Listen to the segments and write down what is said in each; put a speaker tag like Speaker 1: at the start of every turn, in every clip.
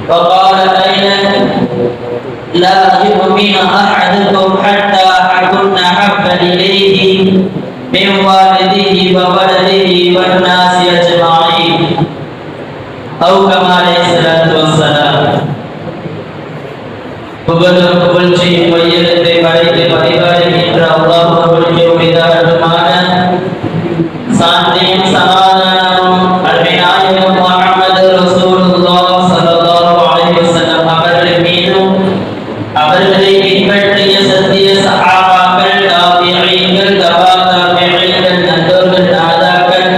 Speaker 1: وقال أيضا لا يؤمن أحدكم حتى أكون أحب إليه من والده وولده والناس أجمعين أو كما عليه الصلاة والسلام. புகழும் புகழ்ச்சியும் வையகத்தை படைத்து பரிபாலிக்கின்ற அல்லாஹ் ஒருவனுக்கே உரித்தாகட்டுமாக. சாந்தியும் சமாதானமும் அருமை நாயகம் முஹம்மது ரசூலுல்லாஹ் ஸல்லல்லாஹு அலைஹி வஸல்லம் அவர்கள் மீதும் அவர்களை பின்பற்றிய சத்திய சஹாபாக்கள், தாபிஈன்கள், தபா தாபிஈன்கள், நல்லோர்கள், நாதாக்கள்,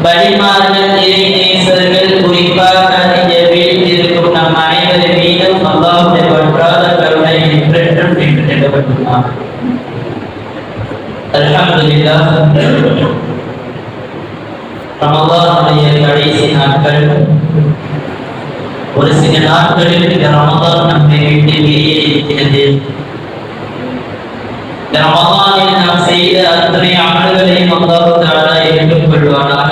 Speaker 1: வலிமார்கள், இறைநேசர்கள், குறிப்பாக இங்கே வீட்டிற்கும் நம் அனைவரின் மீதும் அல்லாஹ்வுடைய வற்றாத கருணை என்றென்றும் நிகழ்த்தப்பட்டுள்ளது. அல்ஹம்துலில்லாஹ். ரமலானுடைய கடைசி நாட்கள். ஒரு சில நாட்களில் இந்த ரமலான் நம்மை விட்டு வெளியே இருக்கிறது. இந்த ரமலானில் நாம் செய்த அத்தனை அமல்களையும் அல்லாஹ் தஆலா ஏற்றுக்கொள்வானாக.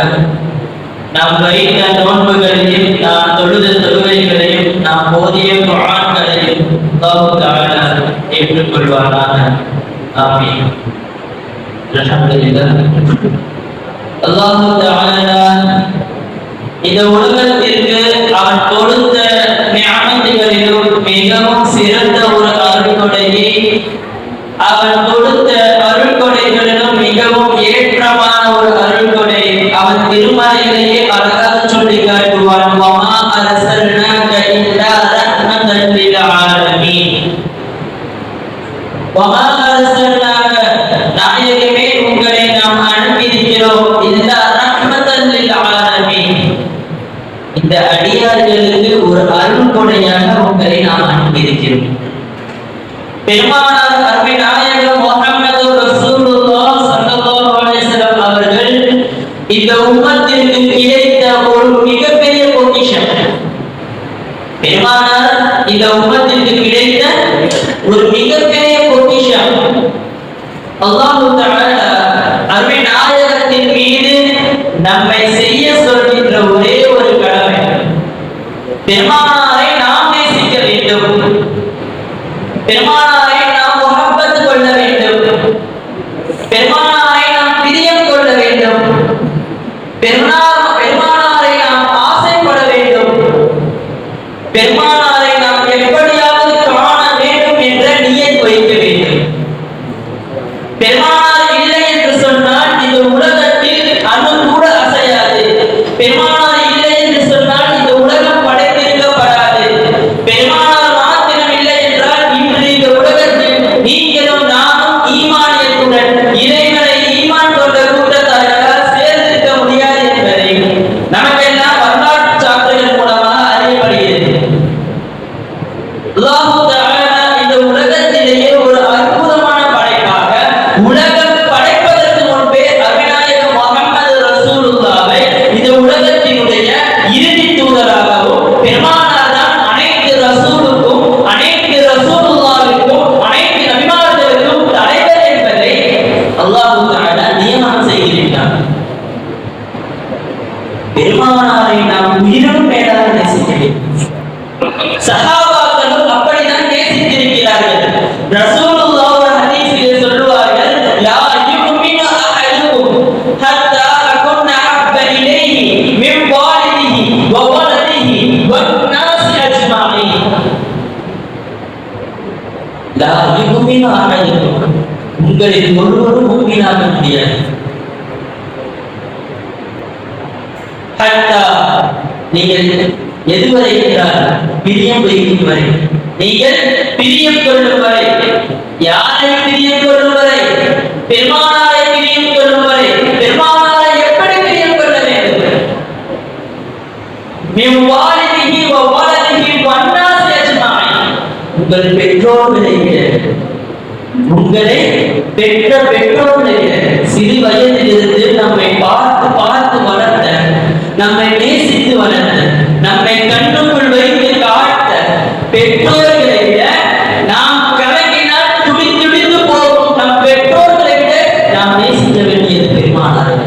Speaker 1: நாம் வைத்த நோன்புகளையும், நாம் தொழுத தொழுகைகளையும், நாம் ஓதிய குர்ஆன்களையும் அல்லாஹ் தஆலா ஏற்றுக்கொள்வானாக. ஆமீன். அல்ஹம்துலில்லாஹ். அல்லாஹ் தஆலா இந்த உலகத்திற்கு அவன் கொடுத்த நிஅமத்துகளிலும் மிகவும் சிறந்த ஒரு அருள்கொடையை, அவன் கொடுத்த அருள்கொடைகளிலும் மிகவும் ஏற்றமான ஒரு அருள்கொடை அவன் திருமறையிலேயே அழகாக சொல்லி காட்டுவான். வமா அர்ஸல்னாக இல்லா ரஹ்மத்தல் லில் ஆலமீன். வமா அர்ஸல்னாக, நாயகமே உங்களை நாம் அனுப்பியிருக்கிறோம், இல்லா ரஹ்மத்தல் லில் ஆலமீன், இந்த அடியார்களுக்கு ஒரு அருள்கொடையாக உங்களை நாம் அனுப்பியிருக்கிறோம். பெருமானார் அருமை நாயகம் முஹம்மது ரசூலுல்லாஹ் ஸல்லல்லாஹு அலைஹி வஸல்லம் அவர்கள் இந்த உம்மத்திற்கு கிடைத்த ஒரு மிகப்பெரிய பொக்கிஷம். பெருமானார் இந்த உம்மத்திற்கு கிடைத்த ஒரு மிகப்பெரிய பொக்கிஷம். அல்லாஹ் தஆலா அருமை நாயகத்தின் மீது நம்மை செய்ய சொல்கின்ற ஒரே ஒரு கடமை, பெருமானாரை நாம் நேசிக்க வேண்டும், பெருமானாரை நாம் முஹப்பத் கொள்ள வேண்டும், பெருமானாரை நாம் பிரியம் கொள்ள வேண்டும், பெருமானாரை நாம் ஆசைப்பட வேண்டும், பெருமானாரை நாம் எப்படியாவது காண வேண்டும் என்ற நியத் வைக்க வேண்டும். பெருமானார் இல்லை என்று சொன்னால் இந்த உலகத்தில் அணு கூட அசையாது. பெருமானார் இல்லை என்று சொன்னால் இந்த உலகம் படைத்திருக்கப்படாது. பெருமானார் மாத்திரம் இல்லை என்றால் இன்று இந்த உலகத்தில் நீங்களும் நானும் ஈமானியத்துடன் இறைவனை ஈமான் கொண்ட கூட்டத்தார்களால் சேர்ந்திருக்க முடியாது என்பதை நமக்கெல்லாம் வரலாற்று சான்றுகள் மூலமாக அறியப்படுகிறது. அல்லாஹ் தஆலா இந்த உலகத்திலேயே ஒரு அற்புதமான படைப்பாக, உலகம் படைப்பதற்கு முன்பே அருமைநாயகம் முஹம்மது ரசூலுல்லாஹை இந்த உலகத்தினுடைய இறுதி தூதராகவும், பெருமானார் தான் அனைத்து ரசூலுக்கும், அனைத்து ரசூலுல்லாஹ்விற்கும், அனைத்து நபிமார்களுக்கும் தலைவர் என்பதை அல்லாஹ் தஆலா நியமனம் செய்திருக்கிறார். பெருமானாரை நாம் உயிரும் மேலாக நேசிக்க வேண்டும். சஹாபாக்களும் அப்படிதான் நேசித்திருக்கிறார்கள். ரசூலுல்லாஹ் ஒரு ஹதீஸிலே சொல்லுவார்கள், லா யுமினு அஹதுக்கும் ஹத்தா அகுன்ன அஹப்ப இலைஹி மின் வாலிதிஹி வ வலதிஹி வன் நாஸி அஜ்மஈன். லா யுமினு அஹதுக்கும், உங்களில் ஒருவரும் முஃமினாக முடியாது. ஹத்தா, நீங்கள் எதுவரை என்றால் பிரியம் வைக்கும் வரை, நீங்கள் பிரியம் கொள்ளும் வரை. யாரை பிரியம் கொள்ளும் வரை? பெருமானாரை பிரியம் கொள்ளும் வரை. பெருமானாரை எப்படி பிரியம் கொள்ள வேண்டும்? மின் வாலிதிஹி வ வலதிஹி வன் நாஸி அஜ்மஈன், உங்கள் பெற்றோர்களை விட, உங்களை பெற்ற பெற்றோர்களை விட, சிறு வயதிலிருந்து நம்மை பார்த்து பார்த்து வளர்த்த, நம்மை நேசித்து வளர்த்த, நம்மை கண்ணுக்குள் வைத்து காட்ட பெற்றோர்களை விட நாம் கலங்கினால் துடித்து போகும் நம் பெற்றோர்களை விட நாம் நேசிக்க வேண்டியது பெருமானார்.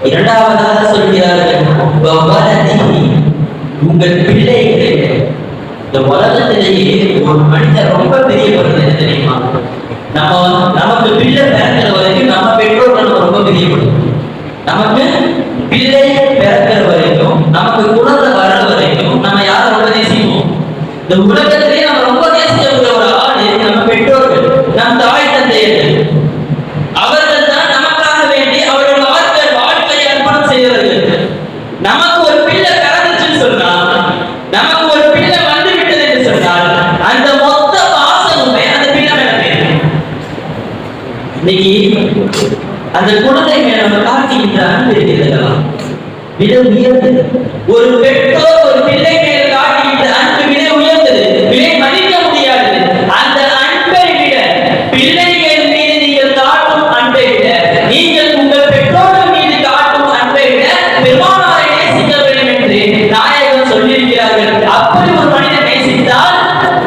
Speaker 1: இரண்டாவதாக சொல்கிறார்கள், உங்கள் பிள்ளைகளை இந்த உலகத்திலேயே ஒரு மனிதர் ரொம்ப பெரிய பொருள் என்ன தெரியுமா? நமக்கு பிள்ளை பிறக்கிற வரைக்கும் நம்ம பெற்றோர்கள் ரொம்ப பெரிய பொருள். நமக்கு பிள்ளை பிறக்கிற வரைக்கும், நமக்கு குழந்தை வர்ற வரைக்கும் நம்ம யாரை ரொம்ப நேசிப்போம்? இந்த உலகத்திலேயே நம்ம ரொம்ப நேசிக்கக்கூடிய ஒரு ஆளு நம்ம பெற்றோர்கள், நம் தாய் தந்தையர்கள். அவர்கள் தான் நமக்காக வேண்டி அவர்கள் வாழ்க்கையை அர்ப்பணம் செய்தவர்கள். நமக்கு ஒரு பிள்ளை பிறந்துச்சுன்னு சொன்னா, நமக்கு ஒரு பிள்ளை வந்து விட்டது என்று சொன்னால், அந்த மொத்த பாசமுமே அந்த பிள்ளை மேல போயிடும். இன்னைக்கு அந்த குழந்தை மேல நம்ம காட்டுகின்ற அன்பு இருக்கிறதா விட உயர்ந்தது. ஒரு பெற்றோர் ஒரு பிள்ளை மேல காட்டுகின்ற அன்பு விட உயர்ந்தது, விலை மதிக்க முடியாது. அந்த அன்பை விட பிள்ளைகள் மீது நீங்கள் காட்டும் அன்பை விட, நீங்கள் உங்கள் பெற்றோர்கள் மீது காட்டும் அன்பை விட பெருமானாரை நேசிக்க வேண்டும் என்று நாயகம் சொல்லியிருக்கிறார்கள். அப்படி ஒரு மனிதன் நேசித்தால்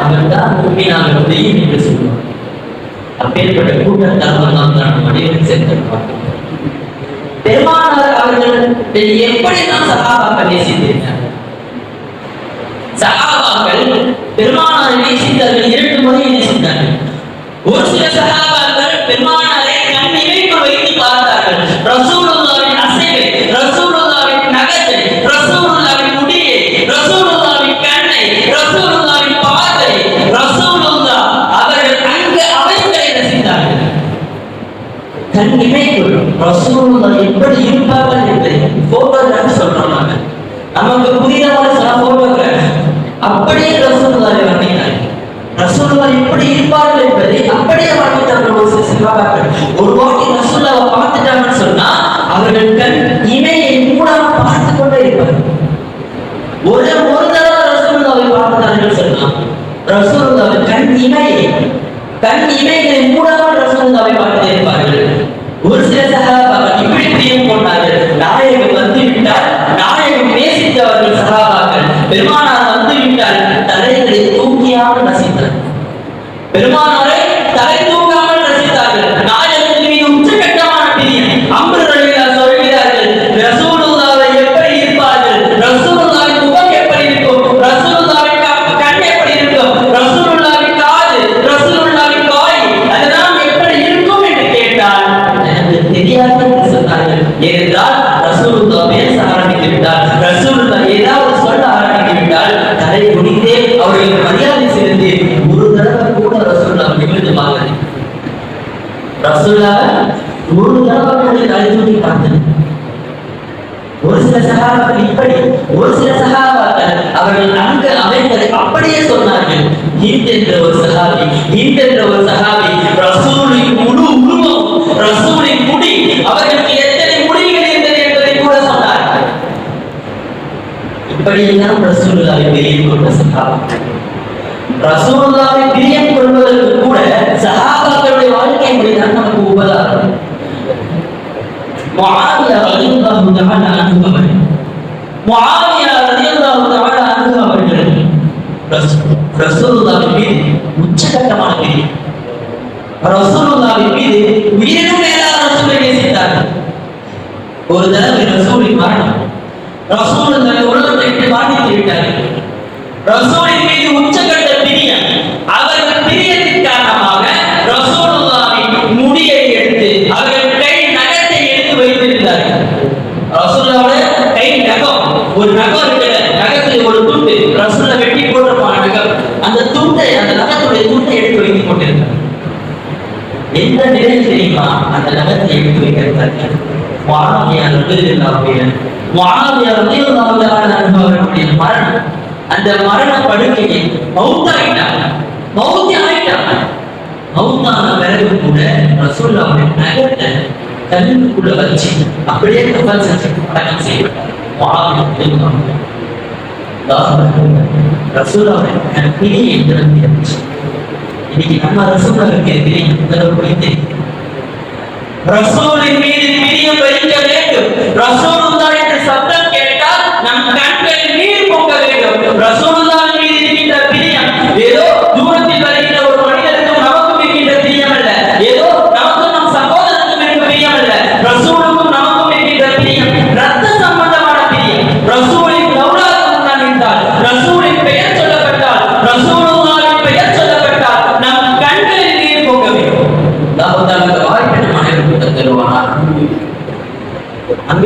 Speaker 1: அவன் தான் உண்மையாக முடியும் என்று சொல்லுவார். அப்பேற்பட்ட கூட்டத்தால் நாம் மனிதன் சேர்ந்திருப்பார். பெருமானார் அவர்கள் எப்படி தான் சஹாபாக்கள் நேசித்தார்கள்? சஹாபாக்கள் பெருமானாரை நேசித்தார்கள், 2 முறை நேசித்தார்கள். ஒரு சில சஹாபாக்கள் பெருமானாரை கண் இமைக்கு வைத்து பார்த்தார்கள். ரசூலுல்லாஹ்வின் அசைவை, ரசூலுல்லாஹ்வின் நகத்தை, ரசூலுல்லாஹ்வின் முடியை, ரசூலுல்லாஹ்வின் கண்ணை, ரசூலுல்லாஹ்வின் பார்வை, ரசூலுல்லாஹ் அவர்கள் அங்கு அவர்களை ரசித்தார்கள். கண் இமைக்குள் ரசூலுல்லாஹ் எப்படி இருப்பார்கள் என்பதை போட்டோகிராஃப் சொல்றோம். நமக்கு புதியமான சில போட்டோகிராஃப் அப்படியே ரசூலுல்லாஹ் வர்ணித்தார்கள். ரசூலுல்லாஹ் எப்படி இருப்பார்கள் என்பதை அப்படியே வர்ணித்தார்கள். ஒரு சில சஹாபாக்கள் ஒரு வாட்டி ரசூலுல்லாஹ் பார்த்துட்டாங்கன்னு சொன்னா அவர்கள் கண் இமையை மூடாம பார்த்து கொண்டே இருப்பார்கள். ஒரு தடவை ரசூலுல்லாஹை பார்த்தார்கள் சொன்னா ரசூலுல்லாஹ் கண் இமைகளை மூடாமல் ரசூலுல்லாஹை பார்த்துட்டே இருப்பார்கள். ஒரு சில சஹாபாக்கள் இப்படி பிரியம் கொண்டார்கள். நாயகம் வந்து விட்டால், நாயகம் நேசித்தவர்கள் சஹாபாக்கள், பெருமானார் வந்து விட்டால் தலைகளை தூக்கியாமல் ரசித்தார்கள். பெருமானாரை தலை தூக்காமல் ரசித்தார்கள். நாயகத்தின் மீது உச்சகட்டமான பிரியம். அம்ரு ரலியல்லாஹு சொல்கிறார்கள், ரசூலுல்லாஹ் எப்படி இருப்பார்கள், ரசூலுல்லாஹின் முகம் எப்படி இருக்கும், ரசூலுல்லாஹின் கண் எப்படி இருக்கும், ரசூலுல்லாஹின் காது, ரசூலுல்லாஹின் வாய் அதெல்லாம் எப்படி இருக்கும் என்று கேட்டால் எனக்கு தெரியாது என்று சொன்னார்கள். ஏனென்றால் ரசூலுல்லாஹ் பேச ஆரம்பித்து விட்டால், ரசூலுல்லாஹ் ஏதாவது சொல்ல ஆரம்பித்து விட்டால் தலை குனிந்தே அவர்களுக்கு மரியாதை செலுத்தி ஒரு தடவை கூட ரசூலுல்லாஹ் நிமிர்ந்து பார்க்கல. ரசூலுல்லாஹ் ஒரு தடவை கூட தலை தூக்கி பார்த்தது. ஒரு சில சஹாபாக்கள் இப்படி, ஒரு சில சஹாபாக்கள் அவர்கள் அங்கு அமைந்ததை அப்படியே சொன்னார்கள். ஹிந்த் என்ற ஒரு சஹாபி ரசூலின் முழு உருவம், ரசூலின் முடி, அவர்களுக்கு எத்தனை முடிகள் இருந்தது என்பதை கூட சொன்னார்கள். இப்படியெல்லாம் ரசூலுல்லாஹை பிரியம் கொண்ட சஹாபாக்கள். ரசூலுல்லாஹை பிரியம் கொள்வதற்கு கூட சஹாபாக்களுடைய வாழ்க்கை முறைதான் நமக்கு உபதாரணம். முஆவியா ரலியல்லாஹு தஆலா அன்ஹு அவர்கள் ரசூலுல்லாஹின் மீது உச்சகட்டமான பிரியம், ரசூலுல்லாஹின் மீது உயிரினும் மேலான ரசூலை நேசித்தார்கள். ஒரு தடவை ரசூலின் மரணம், ரசூலுல்லாஹ் உலகத்தை விட்டு மரணித்து விட்டார்கள். ரசூலின் மீது உச்சகட்ட பிரியம். அவர்கள் பிரியத்தின் காரணமாக ரசூலுல்லாஹின் முடியை எடுத்து அவர்கள் கை நகத்தை எடுத்து வைத்திருந்தார்கள். ரசூலுல்லாஹ்வுடைய கை நகம், ஒரு நகம் இருக்கிற நகத்தில் ஒரு துண்டு, ரசூலுல்லாஹ் வெட்டி போட்டிருப்பான நகம், அந்த துண்டை, அந்த நகத்துடைய துண்டை எடுத்து வைத்துக் கொண்டிருந்தார். எந்த நிலையில் தெரியுமா அந்த நகத்தை எடுத்து வைக்கிறார்கள்? முஆவியா ரலியல்லாஹு தஆலா அன்ஹு அவர்களுடைய மரணம், அந்த மரண படுக்கையில் மௌத்தாயிட்டாங்க. மௌத்தான பிறகு கூட ரசூலுல்லாஹ்வுடைய நகத்தை கண்ணுக்குள்ள வச்சு அப்படியே கப்பல் செஞ்சு அடக்கம் செய்யப்பட்டார். ரசூலுல்லாஹ்வுடைய கண்ணிலே எந்திரந்து இருந்துச்சு. இன்னைக்கு நம்ம ரசூலுல்லாஹ்வுக்கு பிரியம் ரசூலின் மீது பிரியம் வைக்க வேண்டும். ரசூலுல்லாஹ் என்ற சப்தம் கேட்டால் நம் கண்களில் நீர் பொங்க வேண்டும். ரசூலுல்லாஹ் மீது இருக்கின்ற பிரியம் ஏதோ தூரத்தில் வருகின்ற ஒரு மனிதனுக்கும் நமக்கும் இருக்கின்ற பிரியம் அல்ல, ஏதோ நமக்கும் நம் சகோதரனுக்கும் இருக்கின்ற பிரியம் அல்ல, ரசூலுக்கும் நமக்கும் இருக்கின்ற பிரியம் ரத்த சம்பந்தமான பிரியம். ரசூலின் தௌலாத்துக்கு நான்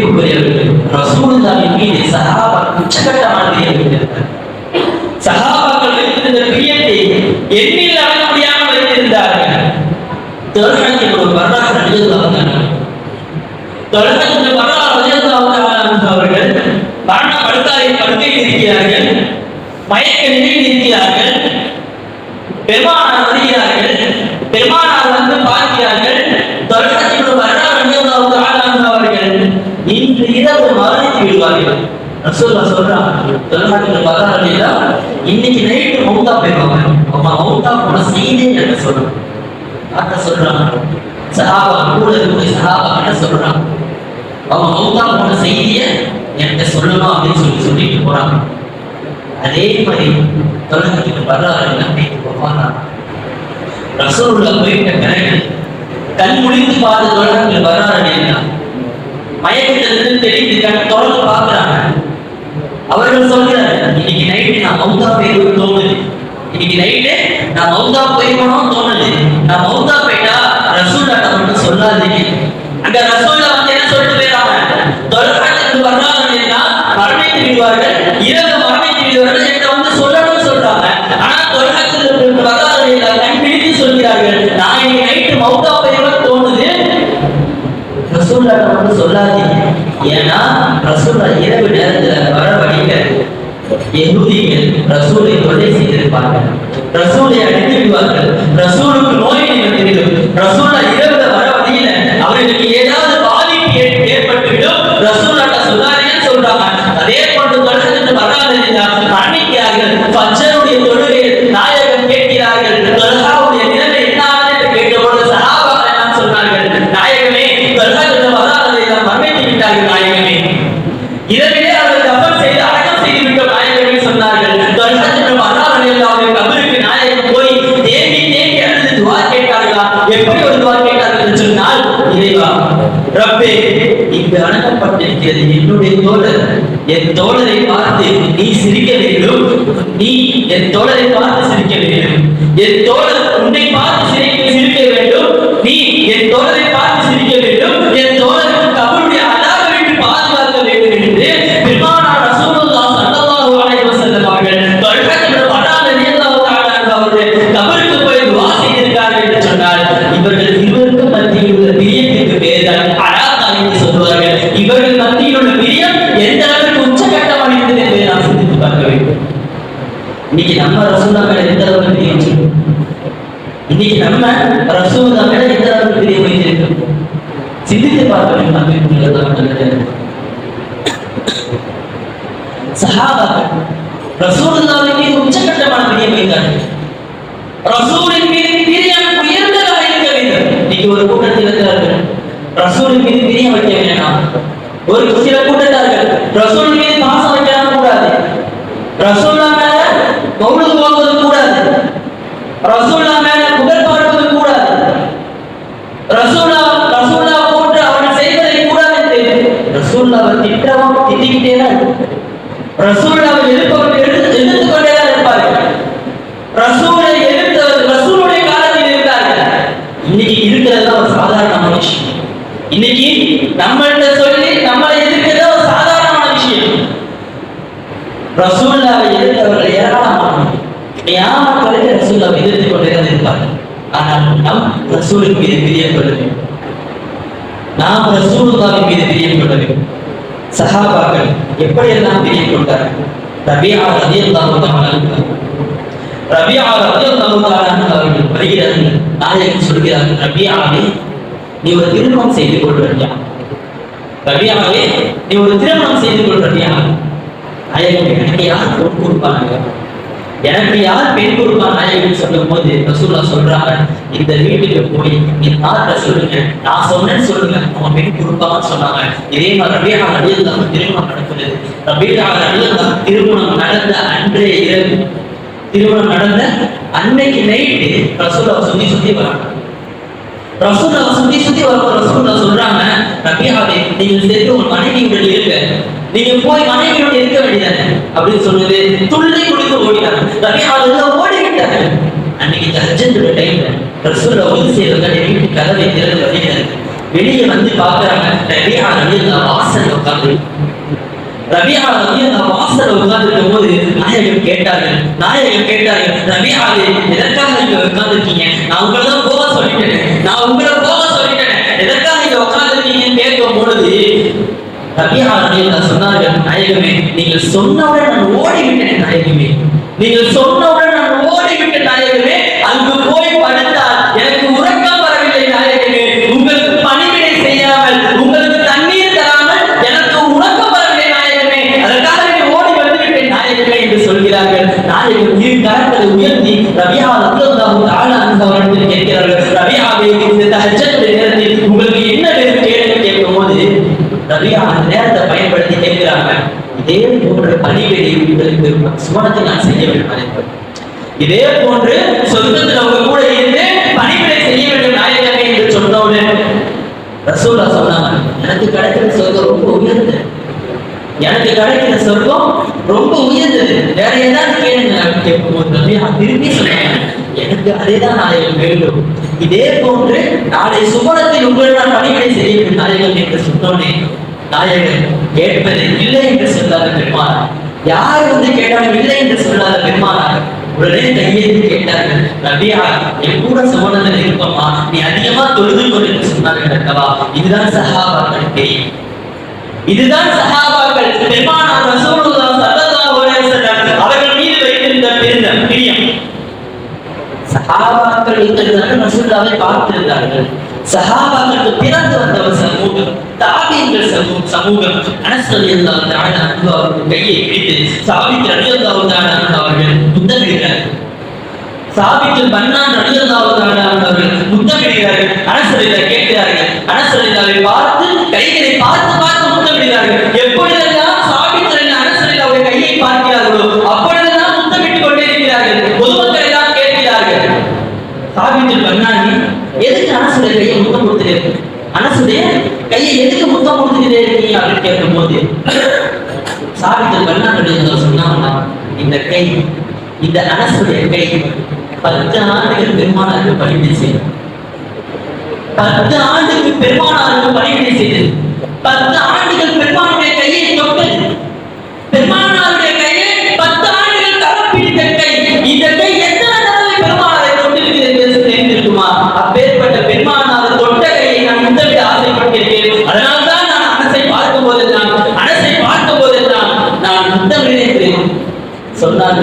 Speaker 1: கண்ணியத்திற்குரியவர்கள் ரசூலுல்லாஹின் மீது சஹாபாக்கள் உச்சகட்டமான பிரியம் வைத்திருந்தார்கள். சஹாபாக்கள் வைத்திருந்த பிரியத்தை எண்ணில் அடங்க முடியாமல் வைத்திருந்தார்கள். தொல்ஹத் ஒரு வரலாறு அவர்கள் மரண படுக்கையில் இருக்கிறார்கள், மயக்க நிலையில் இருக்கிறார்கள். பெருமானார் வருகிறார்கள், பெருமானார் வந்து பார்க்கிறார்கள். தொல்ஹத் அவர்கள் இன்று இரவு மரணித்து விடுவார்கள். ரசூலுல்லாஹ் சொல்றாங்க, தொல்ஹத் வரலாறுல இன்னைக்கு நைட்டு மௌத்தா போயிடுவாங்க. அவங்க மௌத்தா போன செய்தி என்ன சொல்றாங்க, அத சொல்றாங்க. சஹாபா கூட இருக்க சஹாபா என்ன சொல்றாங்க, அவங்க மௌத்தா போன செய்தியை என்கிட்ட சொல்லணும் அப்படின்னு சொல்லிட்டு போறாங்க. அதே மாதிரி தொல்ஹத் வரலாறு நம்பிக்கை போவாங்க. ரசூலுல்லாஹ் போயிட்ட பிறகு கண் முடித்து பார்த்த தொல்ஹத் வரலாறு என்ன, மயக்கத்திலிருந்து தெரிந்து கண் தொடர்ந்து பார்க்கிறாங்க. அவர்கள் சொல்கிறார்கள், இன்னைக்கு நைட்டு நான் மௌத்தா போயிருக்கணும் தோணுது, இன்னைக்கு நைட்டு நான் மௌத்தா போயிருக்கணும் தோணுது. நான் மௌத்தா போயிட்டா ரசூலுல்லாஹ் மட்டும் சொல்லாதீங்க. அங்க ரசூலுல்லாஹ் வந்து என்ன சொல்லிட்டு போயிறாங்க, தொல்ஹத் வரலாறு என்ன மரணித்து விடுவார்கள், இரவு மரணித்து விடுவார்கள் என்று வந்து சொல்லணும்னு சொல்றாங்க. ஆனா தொல்ஹத் வரலாறு கண் பிடித்து சொல்கிறார்கள், நான் இன்னைக்கு நைட்டு மௌத்தா போயிருக்கணும் தோணுது, ரசூலுல்லாஹ் மட்டும் சொல்லாதீங்க. ஏன்னா ரசூலுல்லாஹ் இரவு நேரத்துல வரவழிக்க யஹூதிகள் ரசூலை கொலை செய்திருப்பார்கள், ரசூலை அடித்து விடுவார்கள், ரசூலுக்கு நோய் வந்துவிடும். ரசூலுல்லாஹ் இரவுல வரவழியில அவர்களுக்கு ஏதாவது பாதிப்பு ஏற்பட்டுவிடும், ரசூலுல்லாஹ் சொல்லாதீங்கன்னு சொல்றாங்க. அதே போன்று தொல்ஹத் வரலாறு மரணிக்கிறார்கள். ஃபஜ்ருடைய தொழுகையில் நாயகம் கேட்கிறார்கள், தொல்ஹாவுடைய நிலைமை என்ன ஆனது என்று கேட்டபோது சஹாபாக்கள் என்ன சொன்னார்கள், நாயகமே தொல்ஹத் வரலாறு மரணித்து விட்டார்கள் நாயகமே, இரவிலே அவர்கள் கபர் செய்து அடக்கம் செய்து விட்ட நாயகமே சொன்னார்கள். தொல்ஹத் வரலாறு அவர்கள் கபருக்கு நாயகம் போய் தேம்பி தேம்பி அழுது துஆ கேட்டார்களா? எப்படி ஒரு துஆ கேட்டார்கள் என்று சொன்னால், இறைவா ரப்பே, இங்கு அடக்கப்பட்டிருக்கிறது என்னுடைய தோழர், என் தோழரை பார்த்து நீ சிரிக்க வேண்டும், நீ என் தோழரை பார்த்து சிரிக்க வேண்டும், என் தோழர் உன்னை பார்த்து சிரிக்க வேண்டும், நீ என் தோழரை பார்த்து சிரிக்க வேண்டும், என் தோழருக்கு கபருடைய அதாபை விட்டு பாதுகாக்க வேண்டும் என்று பெருமானார் ரசூலுல்லாஹ் ஸல்லல்லாஹு அலைஹி வஸல்லம் அவர்கள் தொல்ஹத் ரலியல்லாஹு தஆலா அவர்கள் கபருக்கு போய் துஆ செய்திருக்கிறார்கள் என்று சொன்னார். இவர்கள் இருவருக்கும் மத்தியில் உள்ள பிரியத்திற்கு பேர்தான் அலாகா என்று சொல்வார்கள். இவர்கள் மத்தியில் உள்ள பிரியம் எந்த அளவுக்கு உச்சகட்டம் அடைந்தது என்பதை நாம் சிந்தித்து பார்க்க வேண்டும். இன்னைக்கு நம்ம ரசூலுல்லாஹ் மேல எந்த அளவுக்கு பிரியம் இருக்கு, இன்னைக்கு நம்ம ரசூலுல்லாஹ் மேல எந்த அளவுக்கு பிரியம் வைத்திருக்கிறோம், சிந்தித்து பார்க்க வேண்டும். சஹாபாக்கள் ரசூலுல்லாஹின் மீது உச்சகட்டமான பிரியம் வைத்தார்கள். ரசூலின் மீது பிரியம் உயர்ந்ததாக இருக்க வேண்டும். இன்னைக்கு ஒரு கூட்டத்தில் இருக்கிறார்கள், ரசூலின் மீது பிரியம் வைக்க வேண்டாம். ஒரு சில கூட்டத்தார்கள் ரசூலின் மீது பாசம் வைக்கலாம் கூடாது, ரசூலுல்லாஹ் மேல மௌலூத் ஓதுவது கூடாது, ரசூலுல்லாஹ் மேல புகழ் பாடுவது கூடாது, ரசூலுல்லாஹ் போன்று அவர்கள் செய்வதை கூடாது என்று ரசூலுல்லாஹ் திட்டிக்கிட்டே தான், ரசூலுல்லாஹ் எதிர்த்து கொண்டே தான் இருப்பார்கள். ரசூலை எதிர்த்தவர்கள் ரசூலுடைய காலத்தில் இருந்தார்கள். இன்னைக்கு இருக்கிறது ஒரு சாதாரணமான விஷயம். இன்னைக்கு நம்மள்ட்ட சொல்லி நம்மளை எதிர்க்கிறது ஒரு சாதாரணமான விஷயம். ரசூலுல்லாஹை எதிர்த்தவர்கள் ஏராளமானவர்கள், கியாமத் வரை ரசூலுல்லாஹை எதிர்த்து கொண்டே தான் இருப்பார்கள். ஆனால் நாம் ரசூலின் மீது பிரியம் கொள்ள வேண்டும், நாம் ரசூலுல்லாஹின் மீது பிரியம் கொள்ள வேண்டும். சஹாபாக்கள் எப்படியெல்லாம் பிரியம் கொண்டார்கள். ரபியா ரலியல்லாஹு தஆலா அவர்கள் வருகிறார்கள், நாயகம் சொல்கிறார்கள், ரபியாவே நீ ஒரு திருமணம் செய்து கொள்றியா, ரபியாவே நீ ஒரு திருமணம் செய்து கொள்றியா? நாயகம் எனக்கு யார் பொன் கொடுப்பாங்க, எனக்கு யார் பெண் கொடுப்பாங்க நாயகம் சொல்லும் போது ரசூலுல்லாஹ் சொல்றாங்க, இந்த வீட்டுக்கு போய் நீ தாத்த சொல்லுங்க, நான் சொன்னேன்னு சொல்லுங்க, அவன் பெண் கொடுப்பாங்கன்னு சொன்னாங்க. இதே மாதிரி ரபியா ரலியல்லாஹு திருமணம் நடக்குது. ரபியா ரலியல்லாஹு திருமணம் நடந்த அன்றைய இரவு, திருமணம் நடந்த அன்னைக்கு நைட்டு ரசூலுல்லாஹ் சுத்தி வராங்க. ரசூலுல்லாஹ் சுத்தி வரும்போது ரசூலுல்லாஹ் சொல்றாங்க, ரபியாவே நீங்க சேர்த்து உங்க மனைவியுடன் இருக்க, நீங்க போய் மனைவியோட இருக்க வேண்டியதானே அப்படின்னு சொன்னது துள்ளி குடித்து ஓடினாங்க. ரபியா ஓடிவிட்டாங்க. அன்னைக்கு தஹஜ்ஜுடைய டைம்ல ரசூலுல்லாஹ் வந்து சேர்ந்தாங்க, வீட்டு கதவை திறந்து வருகிறார். வெளியே வந்து பார்க்கறாங்க, ரபியா ரலியல்லாஹு வாசல்ல உட்கார்ந்து ரபியா ரலியல்லாஹு வாசல்ல உட்கார்ந்திருக்கும் போது நாயகம் கேட்டார்கள், ரபியாவே எதற்காக இங்க உட்கார்ந்திருக்கீங்க? நான் உங்களை தான் போக சொல்லிட்டேன், எதற்காக இங்க உட்கார்ந்திருக்கீங்கன்னு கேட்கும் பொழுது ரபியா ரலியல்லாஹு சொன்னார்கள், நாயகமே நீங்கள் சொன்னவுடன் நான் ஓடிவிட்டேன் நாயகமே, அங்கு போய் படுத்தால் எனக்கு உறக்கம் வரவில்லை நாயகமே, உங்களுக்கு பணிவிடை செய்யாமல், உங்களுக்கு தண்ணீர் தராமல் எனக்கு உறக்கம் வரவில்லை நாயகமே, அதற்காக ஓடி வந்துவிட்டேன் நாயகமே என்று சொல்கிறார்கள். நாயகம் இரு கரங்களை உயர்த்தி ரபியா ரலியல்லாஹு தஆலா அவர்களிடம் கேட்கிறார்கள், ரபியாவே இந்த தஹஜ்ஜுடைய நேரத்தில் உங்களுக்கு என்ன வேணும் கேளுங்க கேட்கும்போது ரபியா அந்த நேரத்தை பயன்படுத்தி கேட்கிறாங்க, இதே போன்ற பணிவிடை உங்களுக்கு சுவனத்தில் நான் செய்ய வேண்டும், இதே போன்று சொர்க்கத்தில் அவங்க கூட இருந்து பணிவிடை செய்ய வேண்டும் நாயகமே என்று சொன்னவுடன் ரசூலா சொன்னாங்க, எனக்கு கிடைக்கிற சொர்க்கம் ரொம்ப உயர்ந்தது, வேற ஏதாவது கேளுங்க கேட்கும்போது திரும்பி சொன்னாங்க, எனக்கு அதேதான் நாயகம் வேண்டும், இதே போன்று நாளை சுவனத்தில் உங்கள் நான் பணிவிடை செய்ய வேண்டும் நாயகம் என்று சொன்னோனே நாயகன் கேட்பது இல்லை என்று சொல்லாத பெருமானார், யார் வந்து கேட்டாலும் இல்லை என்று சொல்லாத பெருமானார் உடனே கையெழுத்து கேட்டார்கள், ரபியா என் கூட சுவனத்தில் இருப்பமா, நீ அதிகமா தொழுது கொள் என்று சொன்னார்கள் அல்லவா. இதுதான் சஹாபாக்கள் தெரியும், பெருமானார் ரசூலுல்லாஹி ஸல்லல்லாஹு அலைஹி வஸல்லம் அவர்கள் மீது வைத்திருந்த பிரியம். சஹாபாக்கள் இருந்தார்கள், ரசூலுல்லாஹை பார்த்திருந்தார்கள். சஹாபாக்களுக்கு பிறந்து வந்த ஒரு சமூகம், தாபீன்கள் சமூகம். அனஸ் ரலியல்லாஹு தஆலா அன்ஹு அவர்கள் கையை பிடித்து சாபித் ரலியல்லாஹு தஆலா அன்ஹு அவர்கள் முத்தமிடுகிறார்கள். சாபித் பன்னான் ரலியல்லாஹு தஆலா அன்ஹு அவர்கள் முத்தமிடுகிறார்கள். அனஸ் ரலியல்லாஹு கேட்கிறார்கள், அனஸ் ரலியல்லாஹை பார்த்து கைகளை பார்த்து முத்தமிடுகிறார்கள். எப்பொழுதெல்லாம் சாபித் ரலியல்லாஹு அனஸ் ரலியல்லாஹுடைய கையை பார்க்கிறார்களோ அப்பொழுதெல்லாம் முத்தமிட்டுக் கொண்டே இருக்கிறார்கள். பொதுமக்கள் எல்லாம் கேட்கிறார்கள், சாபித் பன்னானி எதுக்கு அனசுடைய கையை முத்தம் கொடுத்துட்டு அனசுடைய கையை எதுக்கு முத்தம் கொடுத்துக்கிட்டே இருக்கீங்க அப்படின்னு கேட்கும் போது சாபித் பன்னான் சொன்னாங்கன்னா, இந்த அனசுடைய கை 10 ஆண்டுகள் பெருமானாருக்கு பணிவிடை செய்யும், 10 ஆண்டுக்கு பெருமானாருக்கு பணிவிடை செய்தது, 10 ஆண்டுகள் பெருமானுடைய கையை தொட்டது, பெருமானாருடைய கையை 10 ஆண்டுகள் கரம் பிடித்த கை. இந்த கை எத்தனை தடவை பெருமானாரை தொட்டிருக்கிறது தெரிந்திருக்குமா? அப்பேற்பட்ட பெருமானார் தொட்ட கையை நான் முத்தமிட ஆசைப்பட்டிருக்கேன். அதனால்தான் நான் அனசை பார்க்கும் போதெல்லாம் நான் முத்தமிடுகிறேன் சொன்னால்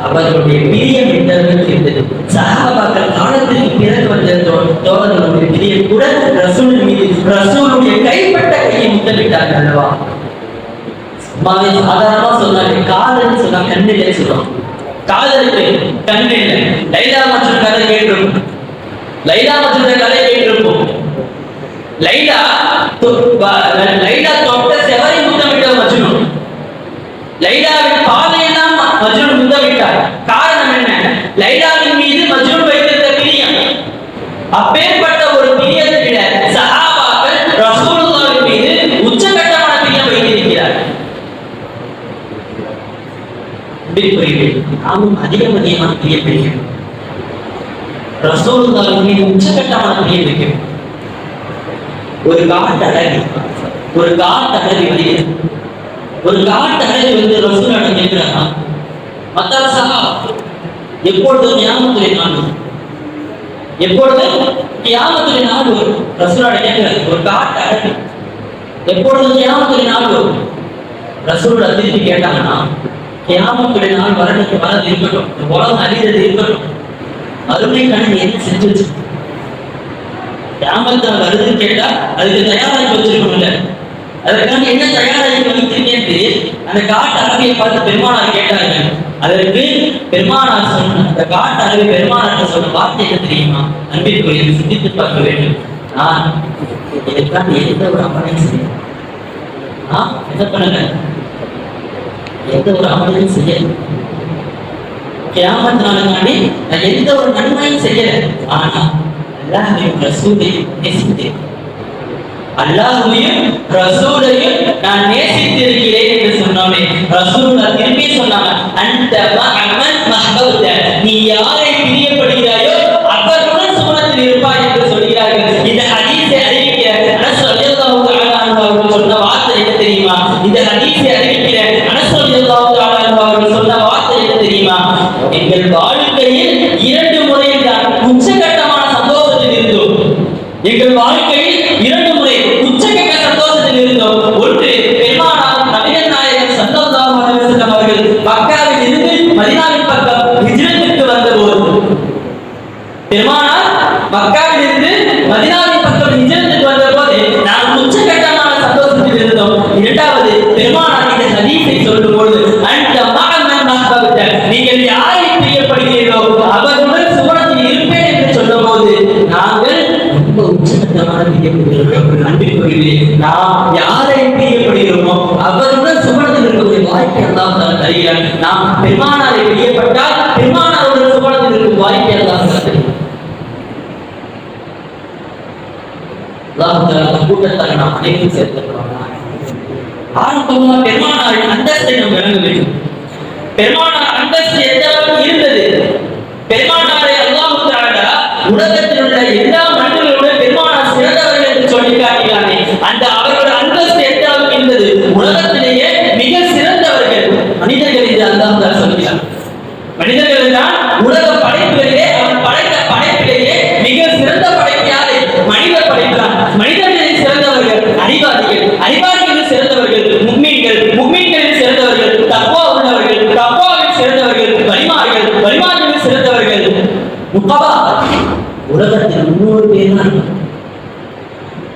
Speaker 1: அவர்களுடைய பிரியம் எந்தளவுக்கு இருந்தது. சஹாபாக்கள் காலத்திற்கு பிறகு வந்த தோழர்களுடைய பிரியம் கூட ரசூலுடைய கைப்பட்ட கையை முத்தமிட்டார்கள் அல்லவா. சாதாரணமா சொன்னாங்க, காதல் சொன்னா கண்ணிலே சொல்லுவாங்க, காதலுக்கு கண்ணில் லைலா மற்றும் கதை கேட்டிருக்கும், லைலா தொட்ட செவரை முத்தமிட்ட மஜ்னூன், லைலாவின் பாதையெல்லாம் மஜ்னூன் முத்தமிட்டார். காரணம் என்ன? லைலாவின் மீது மஜ்னூன் வைத்திருந்த பிரியம். அப்பேற்பட்ட ஒரு பிரியத்தில சஹாபாக்கள் ரசூலுல்லாஹின் மீது உச்சகட்டமான பிரியம் வைத்திருக்கிறார். நாமும் அதிகமான பிரியம் வைக்கிறோம், ரசூலுல்லாஹின் மீது உச்சகட்டமான பிரியம் வைக்கிறோம். ஒரு காட்டு அழகி வந்து ரசூலுல்லாஹி கேட்கிறாங்க, மத்தா சஹா எப்பொழுது கியாமத்துடைய நாள் வரும்? ரசூலுல்லாஹி கேட்கிறாங்க, ஒரு காட்டு அழகி எப்பொழுது கியாமத்துடைய நாள் வரும்? ரசூலுல்லாஹி திருப்பி கேட்டாங்கன்னா, கியாமத்துடைய நாள் வரது இருக்கட்டும், உலகம் அழிந்தது இருக்கட்டும், அருமை கண் என்ன செஞ்சு வச்சு கியாமத்து வருதுன்னு கேட்டா அதுக்கு தயாராகி வச்சிருக்கணும்ல, அதற்காக என்ன தயாராகி வைத்திருக்கேன் அந்த காட்டு அழகையை பார்த்து பெருமானார் கேட்டாங்க. அதற்கு பெருமானார் சொன்ன அந்த காட்டு அழகை பெருமானார் சொன்ன வார்த்தை என்ன தெரியுமா? அன்பிற்குரிய சிந்தித்து பார்க்க வேண்டும். நான் இதற்காக எந்த ஒரு அமலையும் செய்ய என்ன பண்ணுங்க, எந்த ஒரு அமலையும் செய்ய கியாமத் நாளுக்காண்டி நான் எந்த ஒரு நன்மையும் செய்யல. ஆனா அல்லாஹ்வையும் ரசூலையும் நேசித்தேன், அல்லாஹ்வையும் ரசூலையும் நான் நேசித்திருக்கிறேன் என்று சொன்னோமே ரசூலுல்லாஹ் திருப்பி சொன்னாங்க, அன்த மஅமன் மஹ்பவுத, நீ யாரை பிரியப்படுகிறாயோ அவர்களுடன் சுவனத்தில் இருப்பாய் என்று சொல்கிறார்கள். இந்த ஹதீஸை இந்த ஹதீஸை அறிவிக்கிற அனஸ் ரலியல்லாஹு அன்ஹு அவர்கள் சொன்ன வார்த்தை என்ன தெரியுமா? எங்கள் வாழ்க்கையில் 2 முறையில் தான் உச்சகட்டமான சந்தோஷத்தில் இருந்தோம். எங்கள் வாழ்க்கையில் 2 முறை உச்சகட்ட சந்தோஷத்தில் இருந்தோம். ஒன்று, பெருமானார் நபிகள் நாயகம் ஸல்லல்லாஹு அலைஹி வஸல்லம் அவர்கள் மக்காவில் இருந்து மதீனாவின் பக்கம் ஹிஜ்ரத்துக்கு வந்தபோது, பெருமானார் மக்காவில் இருந்து மதீனாவின் பக்கம் ஹிஜ்ரத்துக்கு வந்தபோது நாம் உச்சகட்டமான சந்தோஷத்தில் இருந்தோம். இரண்டாவது, பெருமானார் இந்த ஹதீஸை சொல்லும்போது, அந்த மகமன் மஹ்பப்த, நீங்கள் யாரை பிரியப்படுகிறீர்களோ அவருடன் சுவனத்தில் இருப்பேன் என்று சொன்னபோது நாங்கள் ரொம்ப உச்சகட்டமான பிரியப்படுகிறோம். அன்பிற்குரியவர்களே, நாம் யாரை பிரியப்படுகிறோமோ அவருடன் சுவனத்தில் இருக்கக்கூடிய வாய்ப்பை அல்லாஹ் தஆலா தருகிறார். நாம் பெருமானாரை பிரியப்பட்டால் பெருமானாருடன் சுவனத்தில் இருக்கும் வாய்ப்பை அல்லாஹ் தருகிறார். அல்லாஹ் தஆலா கூட்டத்தால் நாம் அனைவரும் சேர்த்துக்கொள்வார். ஆரம்பமாக பெருமானாரின் அந்தஸ்தை நாம் விளங்க வேண்டும். பெருமானார் அந்தஸ்து எந்த அளவுக்கு இருந்தது? பெருமானாரை அல்லாஹ் தஆலா உலகத்தில் உள்ள எல்லா மனிதர்களோட பெருமானார் சிறந்தவர்கள் என்று சொல்லி காட்டினானே, அந்த அவர்களுடைய அந்தஸ்து எந்த அளவுக்கு இருந்தது? உலகத்திலேயே மிக சிறந்தவர்கள் மனிதர்கள் என்று அல்லாஹ் தஆலா சொல்கிறார். மனிதர்கள் தான் உலக படைப்புகளிலே, அவன் படைத்த படைப்பிலேயே மிக சிறந்த படைப்பு யாரு? மனித படைப்பு தான். மனிதர்களில் சிறந்தவர்கள் அறிவாளிகள், அறிவாளிகளில் சிறந்தவர்கள் முஃமின்கள், முஃமின்களில் சிறந்தவர்கள் தக்வா உள்ளவர்கள், தக்வாவில் சிறந்தவர்கள் வலிமார்கள், வலிமார்களில் சிறந்தவர்கள் நுகபா. உலகத்தில் 300 பேர் தான்.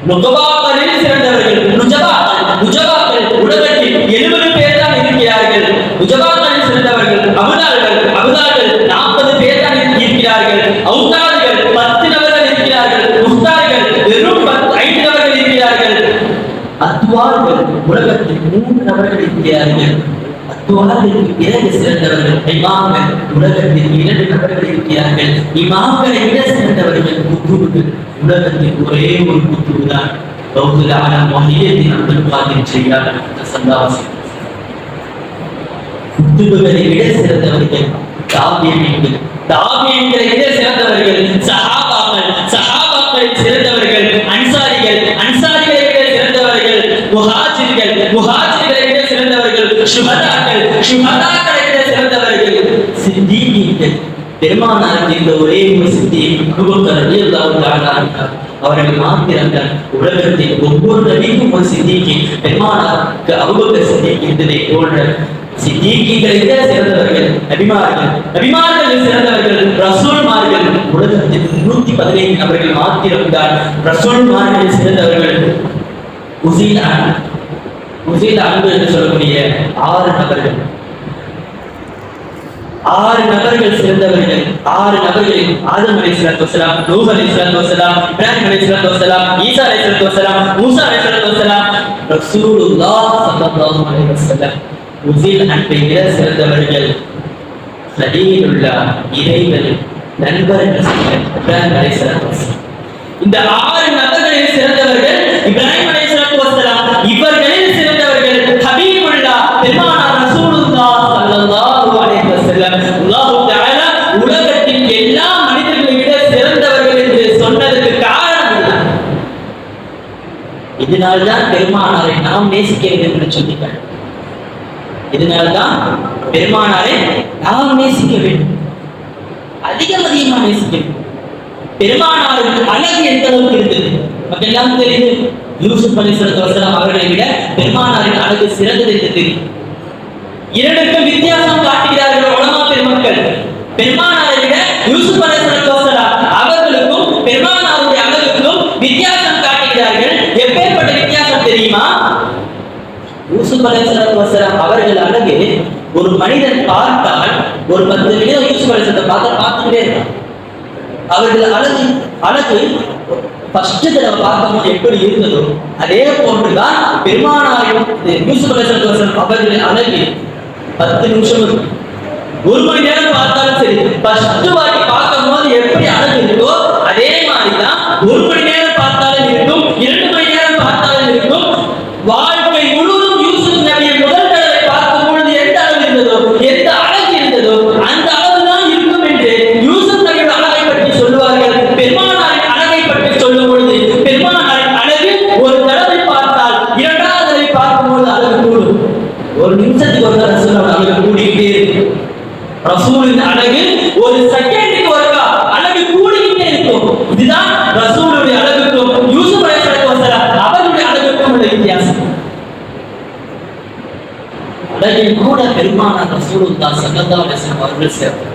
Speaker 1: நுகபாக்களில் சிறந்தவர்கள் நுஜபாக்கள், நுஜபாக்கள் உலகத்தில் 70 பேர் தான் இருக்கிறார்கள். நுஜபாக்களில் சிறந்தவர்கள் அபுதார்கள், அபுதார்கள் 40 பேர் தான் இருக்கிறார்கள். அவுதார்கள் 10 நபர்கள் இருக்கிறார்கள். முஸ்தார்கள் வெறும் 5 நபர்கள் இருக்கிறார்கள். அத்வார்கள் உலகத்தில் 3 நபர்கள் இருக்கிறார்கள். அத்வார்களுக்கு பிறகு சிறந்தவர்கள் இமாம்கள், உலகத்தில் 2 நபர்கள் இருக்கிறார்கள். இமாம்களை விட சிறந்தவர்கள் குத்துபுகள், உலகத்தில் ஒரே ஒரு குத்துபு தான். ரவுதுல் ஆலம் முஹியத்தீன் அப்துல் காதிர் ஜிலானி ரஹ்மத்துல்லாஹி. குத்துபுகளை விட சிறந்தவர்கள் தாபியீன்கள், தாபியீன்களை விட சிறந்தவர்கள் சஹாபாக்கள், சஹாபாக்களில் சிறந்தவர்கள் அன்சாரிகள், அன்சாரிகளை விட சிறந்தவர்கள் முஹாஜிர்கள், முஹாஜிர்களை விட சிறந்தவர்கள் ஷுஹதாக்கள், ஷுஹதாக்களை விட சிறந்தவர்கள் சித்தீகீன்கள். பெருமானாருக்கு இந்த ஒரே ஒரு சித்திக் அபூபக்கர் ரலியல்லாஹு தஆலா அன்ஹு அவர்கள் மாத்திரங்கள். உலகத்தில் ஒவ்வொரு நபிக்கும் ஒரு சித்திக்கு பெருமானாருக்கு அபூபக்கர் சித்திக் இருந்ததை போன்ற சித்திகீன்களை விட சிறந்தவர்கள் நபிமார்கள், நபிமார்களில் சிறந்தவர்கள் ரசூல்மார்கள். உலகத்தில் 115 நபர்கள் மாத்திரம்தான் ரசூல்மார்களில் சிறந்தவர்கள். உஸீல் அன்பு என்று சொல்லக்கூடிய 6 நபர்கள், 6 நபர்கள் சிறந்தவர்கள். 6 நபர்களில் ஆதம் அலைஹிஸ்ஸலாத்து வஸலாம், நூஹ் அலைஹிஸ்ஸலாத்து வஸலாம், இப்ராஹிம் அலைஹிஸ்ஸலாத்து வஸலாம், ஈசா அலைஹிஸ்ஸலாத்து வஸலாம், மூசா அலைஹிஸ்ஸலாத்து வஸலாம், ரசூலுல்லாஹ் ஸல்லல்லாஹு அலைஹி வஸல்லம். உஸீல் அன்பை விட சிறந்தவர்கள் கலீலுல்லாஹ், இறைவன் நண்பர்கள் இப்ராஹிம் அலைஹிஸ்ஸலாத்து வஸலாம். இந்த 6 நபர்களில் சிறந்தவர்கள் இப்ராஹிம் அலைஹிஸ்ஸலாத்து வஸலாம். இவர்களில் சிறந்தவர்கள் ஹபீபுல்லாஹ் பெருமானார் ரசூலுல்லாஹ் ஸல்லல்லாஹு அலைஹி வஸல்லம். அல்லாஹ் தஆலா உலகத்தின் எல்லா மனிதர்களை விட சிறந்தவர்கள் என்று சொன்னதற்கு காரணம் இதுதான். இதனால்தான் பெருமானாரை நாம் நேசிக்க வேண்டும் என்று சொன்னீர்கள். இதனால்தான் பெருமானாரை நாம் நேசிக்க வேண்டும், அதிகமாக நேசிக்க வேண்டும். பெருமானாருக்கு அழகு எந்த அளவுக்கு இருந்தது நமக்கு எல்லாம் தெரியுது. யூசுப் அலைஹிஸ்ஸலாத்து வஸலாம் அவர்களை விட பெருமானாரின் அழகு சிறந்தது என்று தெரியும். 2க்கும் வித்தியாசம் காட்டுகிறார்கள் உலமா பெருமக்கள். பெருமானாரை விட யூசுப் அலைஹிஸ்ஸலாத்து வஸலாம் அவர்களுக்கும் பெருமானாருடைய அழகுக்கும் வித்தியாசம் காட்டுகிறார்கள். எப்பேற்பட்ட வித்தியாசம் தெரியுமா? யூசுப் அலைஹிஸ்ஸலாத்து வஸலாம் அவர்கள் அழகு ஒரு மனிதன் பார்த்தால் ஒரு 10 நிமிடம் யூசுப் அலைஹிஸ்ஸலாத்தை பார்த்துட்டே இருக்கான். அவர்கள் அழகு ஃபர்ஸ்ட் தடவை பார்க்கும்போது எப்படி இருந்ததோ அதே போன்றுதான் பெருமானாரும் யூசுப் அலைஹிஸ்ஸலாத்து வஸலாம் அவர்களின் அழகு 10 நிமிஷம் இருக்கும். 1 மணி நேரம் பார்த்தாலும் சரி, ஃபர்ஸ்ட் வாட்டி பார்க்கும்போது எப்படி அழகு இருக்கோ அதே மாதிரிதான் 1 மணி நேரம் பார்த்தாலும் இருக்கும், 2 மணி நேரம் பார்த்தாலும் இருக்கும். வாழ்க்கை முழுவதும் யூசுப் நபியை முதல் தடவை பார்க்கும் பொழுது எந்த அளவு இருந்ததோ, எந்த அழகு இருந்ததோ அந்த அளவுதான் இருக்கும் என்று யூசுப் நபியோட அழகை பற்றி சொல்லுவார்கள். பெருமானாரின் அழகை பற்றி சொல்லும் பொழுது பெருமானாரின் அழகு ஒரு தடவை பார்த்தால் 2வது தடவை பார்க்கும்போது அழகு கூடும். நிமிஷத்துக்கு ஒரு ரசூலோட அழகு கூடிக்கிட்டே இருக்கு. ரசூலின் அழகு ஒரு செகண்டுக்கு ஒருக்கா அழகு கூடிக்கிட்டே இருக்கும். இதுதான் ரசூலுடைய அழகுக்கும் யூசுப் அலைஹிஸ்ஸலாத்து வஸலாம் அவருடைய அழகுக்கும் உள்ள வித்தியாசம். அழகில் கூட பெருமானார் ரசூலுல்லாஹ் ஸல்லல்லாஹு அலைஹி வஸல்லம் அவர்கள் சேர்ந்தார்.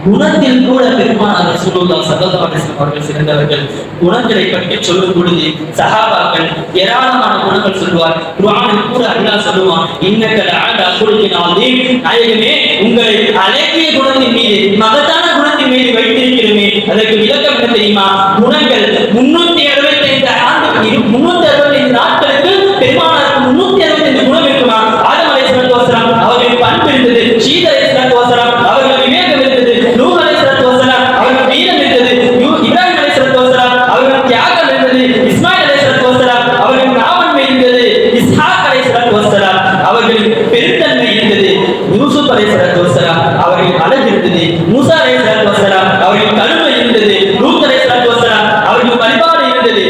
Speaker 1: குணத்தில் கூட பெருமானார் ரசூலுல்லாஹ் ஸல்லல்லாஹு அலைஹி வஸல்லம் அவர்கள் சிறந்தவர்கள். குணங்களை பற்றி சொல்லும் பொழுது சஹாபாக்கள் ஏராளமான குணங்கள் சொல்வார். குர்ஆனில் கூட அல்லாஹ் சொல்லுவான், இன்னக லஅலா குல்கின் அதீம், நாயகமே உங்களை அழகிய குணத்தின் மீது மகத்தான குணத்தின் மீது வைத்திருக்கிறோமே. அதற்கு விளக்கம் என்ன தெரியுமா? குணங்கள் 365 ஆண்டுக்கு 365 நாட்களுக்கு பெருமானாருக்கு 365 குணம் இருக்குமா? ஆதம் அலைஹிஸ்ஸலாத்து வஸலாம் அவர்கள் பண்பு இருந்தது, ஷீத் அலைஹிஸ்ஸலாத்து வஸலாம் அவர்கள் விவேகம் இருந்தது, நூஹ் அலைஹிஸ்ஸலாத்து வஸலாம் அவர்கள் வீரம் இருந்தது, இப்ராஹிம் அலைஹிஸ்ஸலாத்து வஸலாம் அவர்கள் தியாகம் இருந்தது, இஸ்மாயில் அலைஹிஸ்ஸலாத்து வஸலாம் அவர்கள் நாவன்மை இருந்தது, இஸ்ஹாக் அலைஹிஸ்ஸலாத்து வஸலாம் அவர்கள் பெருந்தன்மை இருந்தது, யூசுப் அலைஹிஸ்ஸலாத்து வஸலாம் அவர்கள் அழகு இருந்தது, மூசா அலைஹிஸ்ஸலாத்து வஸலாம் அவர்கள் கருமை இருந்தது, லூத் அலைஹிஸ்ஸலாத்து வஸலாம் அவர்கள் பரிபாடு இருந்தது,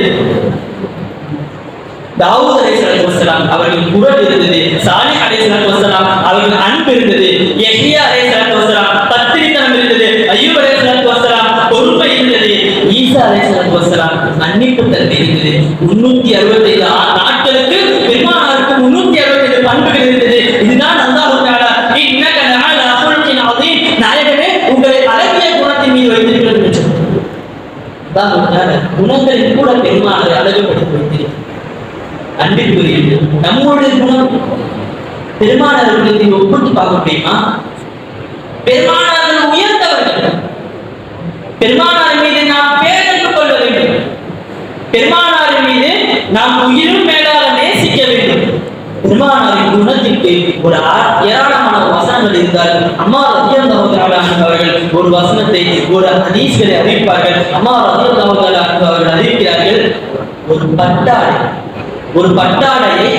Speaker 1: தாவூத் அலைஹிஸ்ஸலாத்து வஸலாம் அவர்கள் குரல் இருந்தது, சாலிஹ் அலைஹிஸ்ஸலாத்து வஸலாம் அவர்கள் அன்பு இருந்தது, யஹ்யா அலைஹிஸ்ஸலாத்து வஸலாம் பத்திரித்தனம் இருந்தது, அய்யூப் அலைஹிஸ்ஸலாத்து வஸலாம் பொறுமை இருந்தது, ஈசா அலைஹிஸ்ஸலாத்து வஸலாம் மன்னிப்பு தன்மை இருந்தது. 365 நாட்களுக்கு பெருமானாருக்கு 365 பண்புகள் இருந்தது. இதுதான் அல்லாஹ் தஆலா இன்னக லஅலா குல்கின் அதீம், நாயகமே உங்களை அழகிய குணத்தின் மீது வைத்திருக்கிறது என்று சொன்னார். குணங்களில் கூட பெருமானாரை அழகுபடுத்தி வைத்திருக்கிறார். அன்பிற்குரியது நம்முடைய குணம் பெருமானார்கள் ஒப்பிட்டு பார்க்க முடியுமா? பெருமானார்கள் உயர்ந்தவர்கள். பெருமானார் மீது நாம் பேரன்பு கொள்ள வேண்டும். பெருமானார் மீது நாம் உயிரும் மேலாக நேசிக்க வேண்டும். பெருமானாரின் குணத்திற்கு ஒரு ஏராளமான வசனங்கள் இருந்தார்கள். அம்மா ரலியல்லாஹு தஆலா அவர்கள் ஒரு வசனத்தை ஒரு ஹதீஸ்களை அறிவிப்பார்கள். அம்மா ரலியல்லாஹு தஆலா அவர்கள் அறிவிக்கிறார்கள், ஒரு பட்டாடையை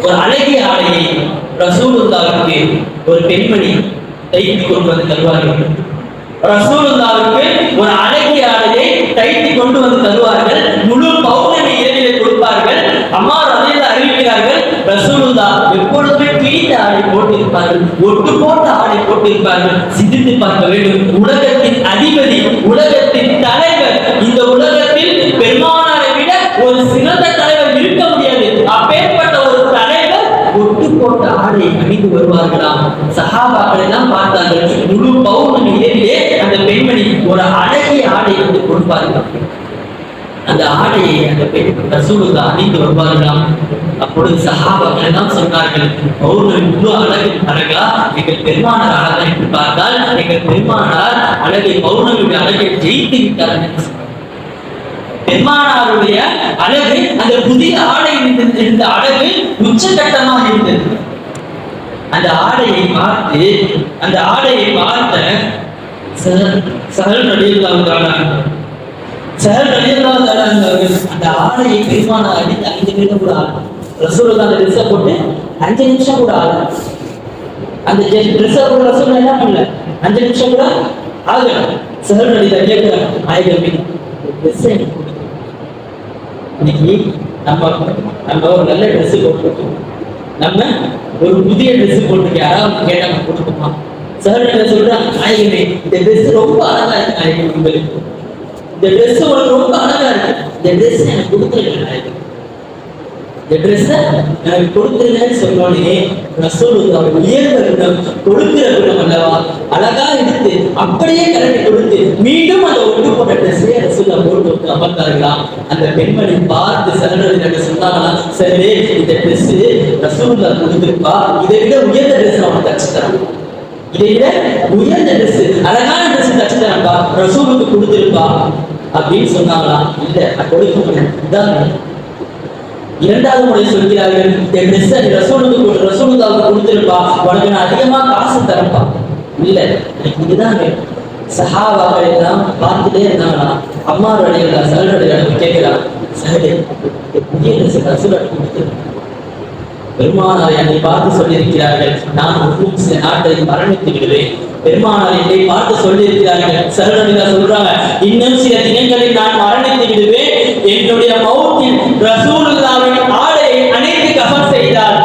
Speaker 1: ஒரு அழகிய ஆடையை ரசூலுல்லாஹ்வுக்கு ஒரு பெண்மணி தைத்து கொண்டு வந்து தருவார்கள். ரசூலுல்லாஹ்வுக்கு ஒரு அழகிய ஆடையை தைத்து கொண்டு வந்து தருவார்கள். முழு பௌர்ணமி இரவிலே கொடுப்பார்கள். அம்மா ரலியல்லாஹு அறிவிக்கிறார்கள், ரசூலுல்லாஹ் எப்பொழுதுமே கிழிந்த ஆடை போட்டிருப்பார்கள், ஒட்டு போட்ட ஆடை போட்டிருப்பார்கள். சிந்தித்து பார்க்க வேண்டும். உலகத்தின் அதிபதி, உலகத்தின் தலைவர், இந்த உலகத்தில் பெருமானாரை விட ஒரு சிறந்த தலைவர் இருக்க முடியாது. அப்பேற்பட்ட ஒரு தலைவர் ஒட்டு போட்ட ஆடை அணிந்து வருவார்களாம். சஹாபாக்கள் எல்லாம் பார்த்தார்கள். முழு பௌர்ணமி இரவிலே அந்த பெண்மணி ஒரு அழகிய ஆடை வந்து கொடுப்பார்கள். அந்த ஆடையை அந்த பெண் ரசூலுல்லாஹ் அணிந்து வருவார்களாம். அப்பொழுது சஹாபாக்கள் எல்லாம் சொன்னார்கள், பௌர்ணமி முழு அழகா எங்கள் பெருமானார் அழகா என்று பார்த்தால் எங்கள் பெருமானார் அழகை பௌர்ணமியுடைய அழகை ஜெயித்து விட்டார்கள் என்று சொன்னார். பெருமானாருடைய அழகு, அந்த புதிய ஆடை இருந்த அழகு உச்சகட்டமாக இருந்தது. அந்த ஆடையை பார்த்த சஹல் ரலியல்லாஹு தஆலா அந்த ஆடையை பெருமானார் அடித்து 5 நிமிடம் கூட ஆகல. ரசூலுல்லாஹ் அந்த ட்ரெஸ்ஸை போட்டு 5 நிமிஷம் கூட ஆகல. அந்த ட்ரெஸ்ஸை கூட ரசூலுல்லாஹ் என்ன பண்ணல, 5 நிமிஷம் கூட ஆகல. சஹல் ரலியல்லாஹு கேட்கிறாங்க, நாயகமே ட்ரெஸ்ஸை இன்னைக்கு நம்ம ஒரு நல்ல ட்ரெஸ் போட்டுருக்கோம், நம்ம ஒரு புதிய ட்ரெஸ் போட்டுருக்க யாராவது கேட்டாங்க போட்டுக்கோமா? சஹல் சொல்றாங்க, நாயகமே இந்த ட்ரெஸ் ரொம்ப அழகா இருக்கு நாயகமே, உங்களுக்கு இந்த ட்ரெஸ் உங்களுக்கு ரொம்ப அழகா இருக்கு, இந்த ட்ரெஸ் எனக்கு கொடுத்துருங்க நாயகமே, இந்த ட்ரெஸ் எனக்கு கொடுத்துருங்கன்னு சொன்னோடனே ரசூலுல்லாஹ் உயர்ந்த குணம், கொடுக்கிற குணம் அல்லவா, அழகா எடுத்து அப்படியே கரண்டி கொடுத்து மீண்டும் அந்த ஒட்டு போட்ட ட்ரெஸ்ஸையே ரசூலுல்லாஹ் போட்டு அமர்ந்தார்களாம். அந்த பெண்மணி பார்த்து சரணடைந்து சொன்னாங்களாம், சரி இந்த ட்ரெஸ் ரசூலுல்லாஹ் கொடுத்துருப்பா, இதை விட உயர்ந்த ட்ரெஸ் அவனுக்கு தச்சு தரான், இதை விட உயர்ந்த ட்ரெஸ் அழகான ட்ரெஸ் தச்சு தரான்பா, ரசூலுக்கு கொடுத்துருப்பா அப்படின்னு சொன்னாங்களாம். இல்ல கொடுக்க முடியாது, இதான் இரண்டாவது முறை சொல்கிறார்கள், என் ட்ரெஸ்ஸை ரசூலுல்லாஹ்வுக்கு கொடுத்துருப்பா, உனக்கு நான் அதிகமா காசு தரப்பா. இல்ல எனக்கு இதுதான் வேணும். சஹாபாக்கள் எல்லாம் பார்த்துட்டே இருந்தாங்களாம். அம்மா ரலியல்லாஹு சஹல் கேட்கிறான், சஹலே புதிய ட்ரெஸ் ரசூலுல்லாஹ் கொடுத்துருப்பா. பெருமானார் என்னை பார்த்து சொல்லியிருக்கிறார்கள், நான் இன்னும் சில நாட்களில் மரணித்து விடுவேன். பெருமானார் என்னை பார்த்து சொல்லியிருக்கிறார்கள், சஹல் சொல்றாங்க, இன்னும் சில தினங்களில் நான் மரணித்து விடுவேன். என்னுடைய மௌத்தில் ரசூலுல்லாஹ்வின் ஆடையை அனைத்து கஃன் செய்தால்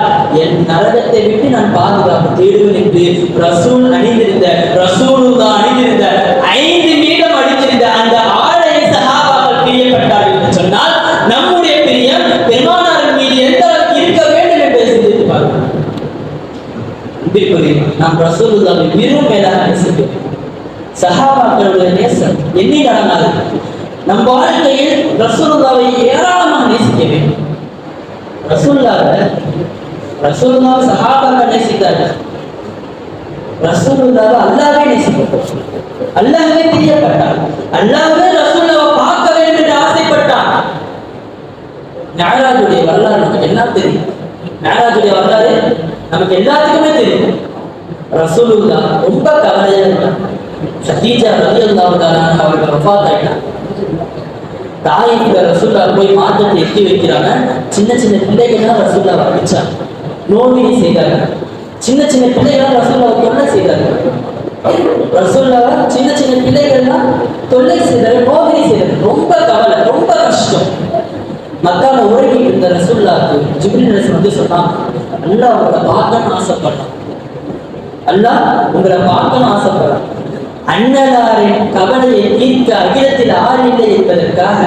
Speaker 1: என் நரகத்தை விட்டு நான் பாதுகாப்பு தேடுவேன் என்று ரசூல் அணிந்திருந்த ரசூலுல்லாஹ் அணிந்திருந்த 5 நீளம் அடித்திருந்த அந்த ஆடையை சஹாபாக்கள் பிரியப்பட்டார்கள் என்று சொன்னால் நம்முடைய பிரியம் பெருமானாரின் மீது எந்த அளவுக்கு இருக்க வேண்டும் என்று சிந்தித்து பார்க்கிறோம். நாம் ரசூலுல்லாஹ்வை மிகவும் மேலாக நேசிக்கிறோம். சஹாபாக்களுடைய நேசம் எண்ணில் அடங்காது. நம் வாழ்க்கையில் ரசூலுல்லாஹ்வை ஏராளமாக நேசிக்க வேண்டும். ரசூலுல்லாஹ் சஹாபாக்கள் நேசித்தார்கள். ரசூலுல்லாஹ் அல்லாஹ்வை நேசித்தார். அல்லாஹ்வை பிரியப்பட்டார். அல்லாஹ்வே ரசூலுல்லாஹ்வை பார்க்க வேண்டும் என்று ஆசைப்பட்டார். மிஅராஜுடைய வரலாறு நமக்கு எல்லாம் தெரியும். மிஅராஜுடைய வரலாறு நமக்கு எல்லாத்துக்குமே தெரியும். ரசூலுல்லாஹ் ரொம்ப கவலையா இருந்தார். கதீஜா ரலியல்லாஹு தஆலா அவர்கள் வஃபாத் ஆயிட்டாங்க. தாயில ரசூலுல்லாஹ் போய் மாற்றத்தை எட்டி வைக்கிறாங்க. சின்ன சின்ன பிள்ளைகள் ரசூலுல்லாஹ் அடிச்சாங்க, நோவினை செய்தாங்க. சின்ன சின்ன பிள்ளைகள் ரசூலுல்லாஹ் தொல்லை செய்தாங்க. ரசூலுல்லாஹ் சின்ன சின்ன பிள்ளைகள்லாம் தொல்லை செய்தாங்க, நோவினை செய்தாங்க. ரொம்ப கவலை, ரொம்ப கஷ்டம். மக்கால உறங்கிட்டு இருந்த ரசூலுல்லாஹ்க்கு ஜிப்ரீல் அலைஹிஸ்ஸலாம் வந்து சொன்னாங்க, அல்லாஹ் உங்களை பார்க்கணும்னு ஆசைப்படுறான். அல்லாஹ் உங்களை பார்க்கணும்னு ஆசைப்படுறான். அண்ணலாரின் கவலையை தீர்க்க அகிலத்தில் ஆள் இல்லை என்பதற்காக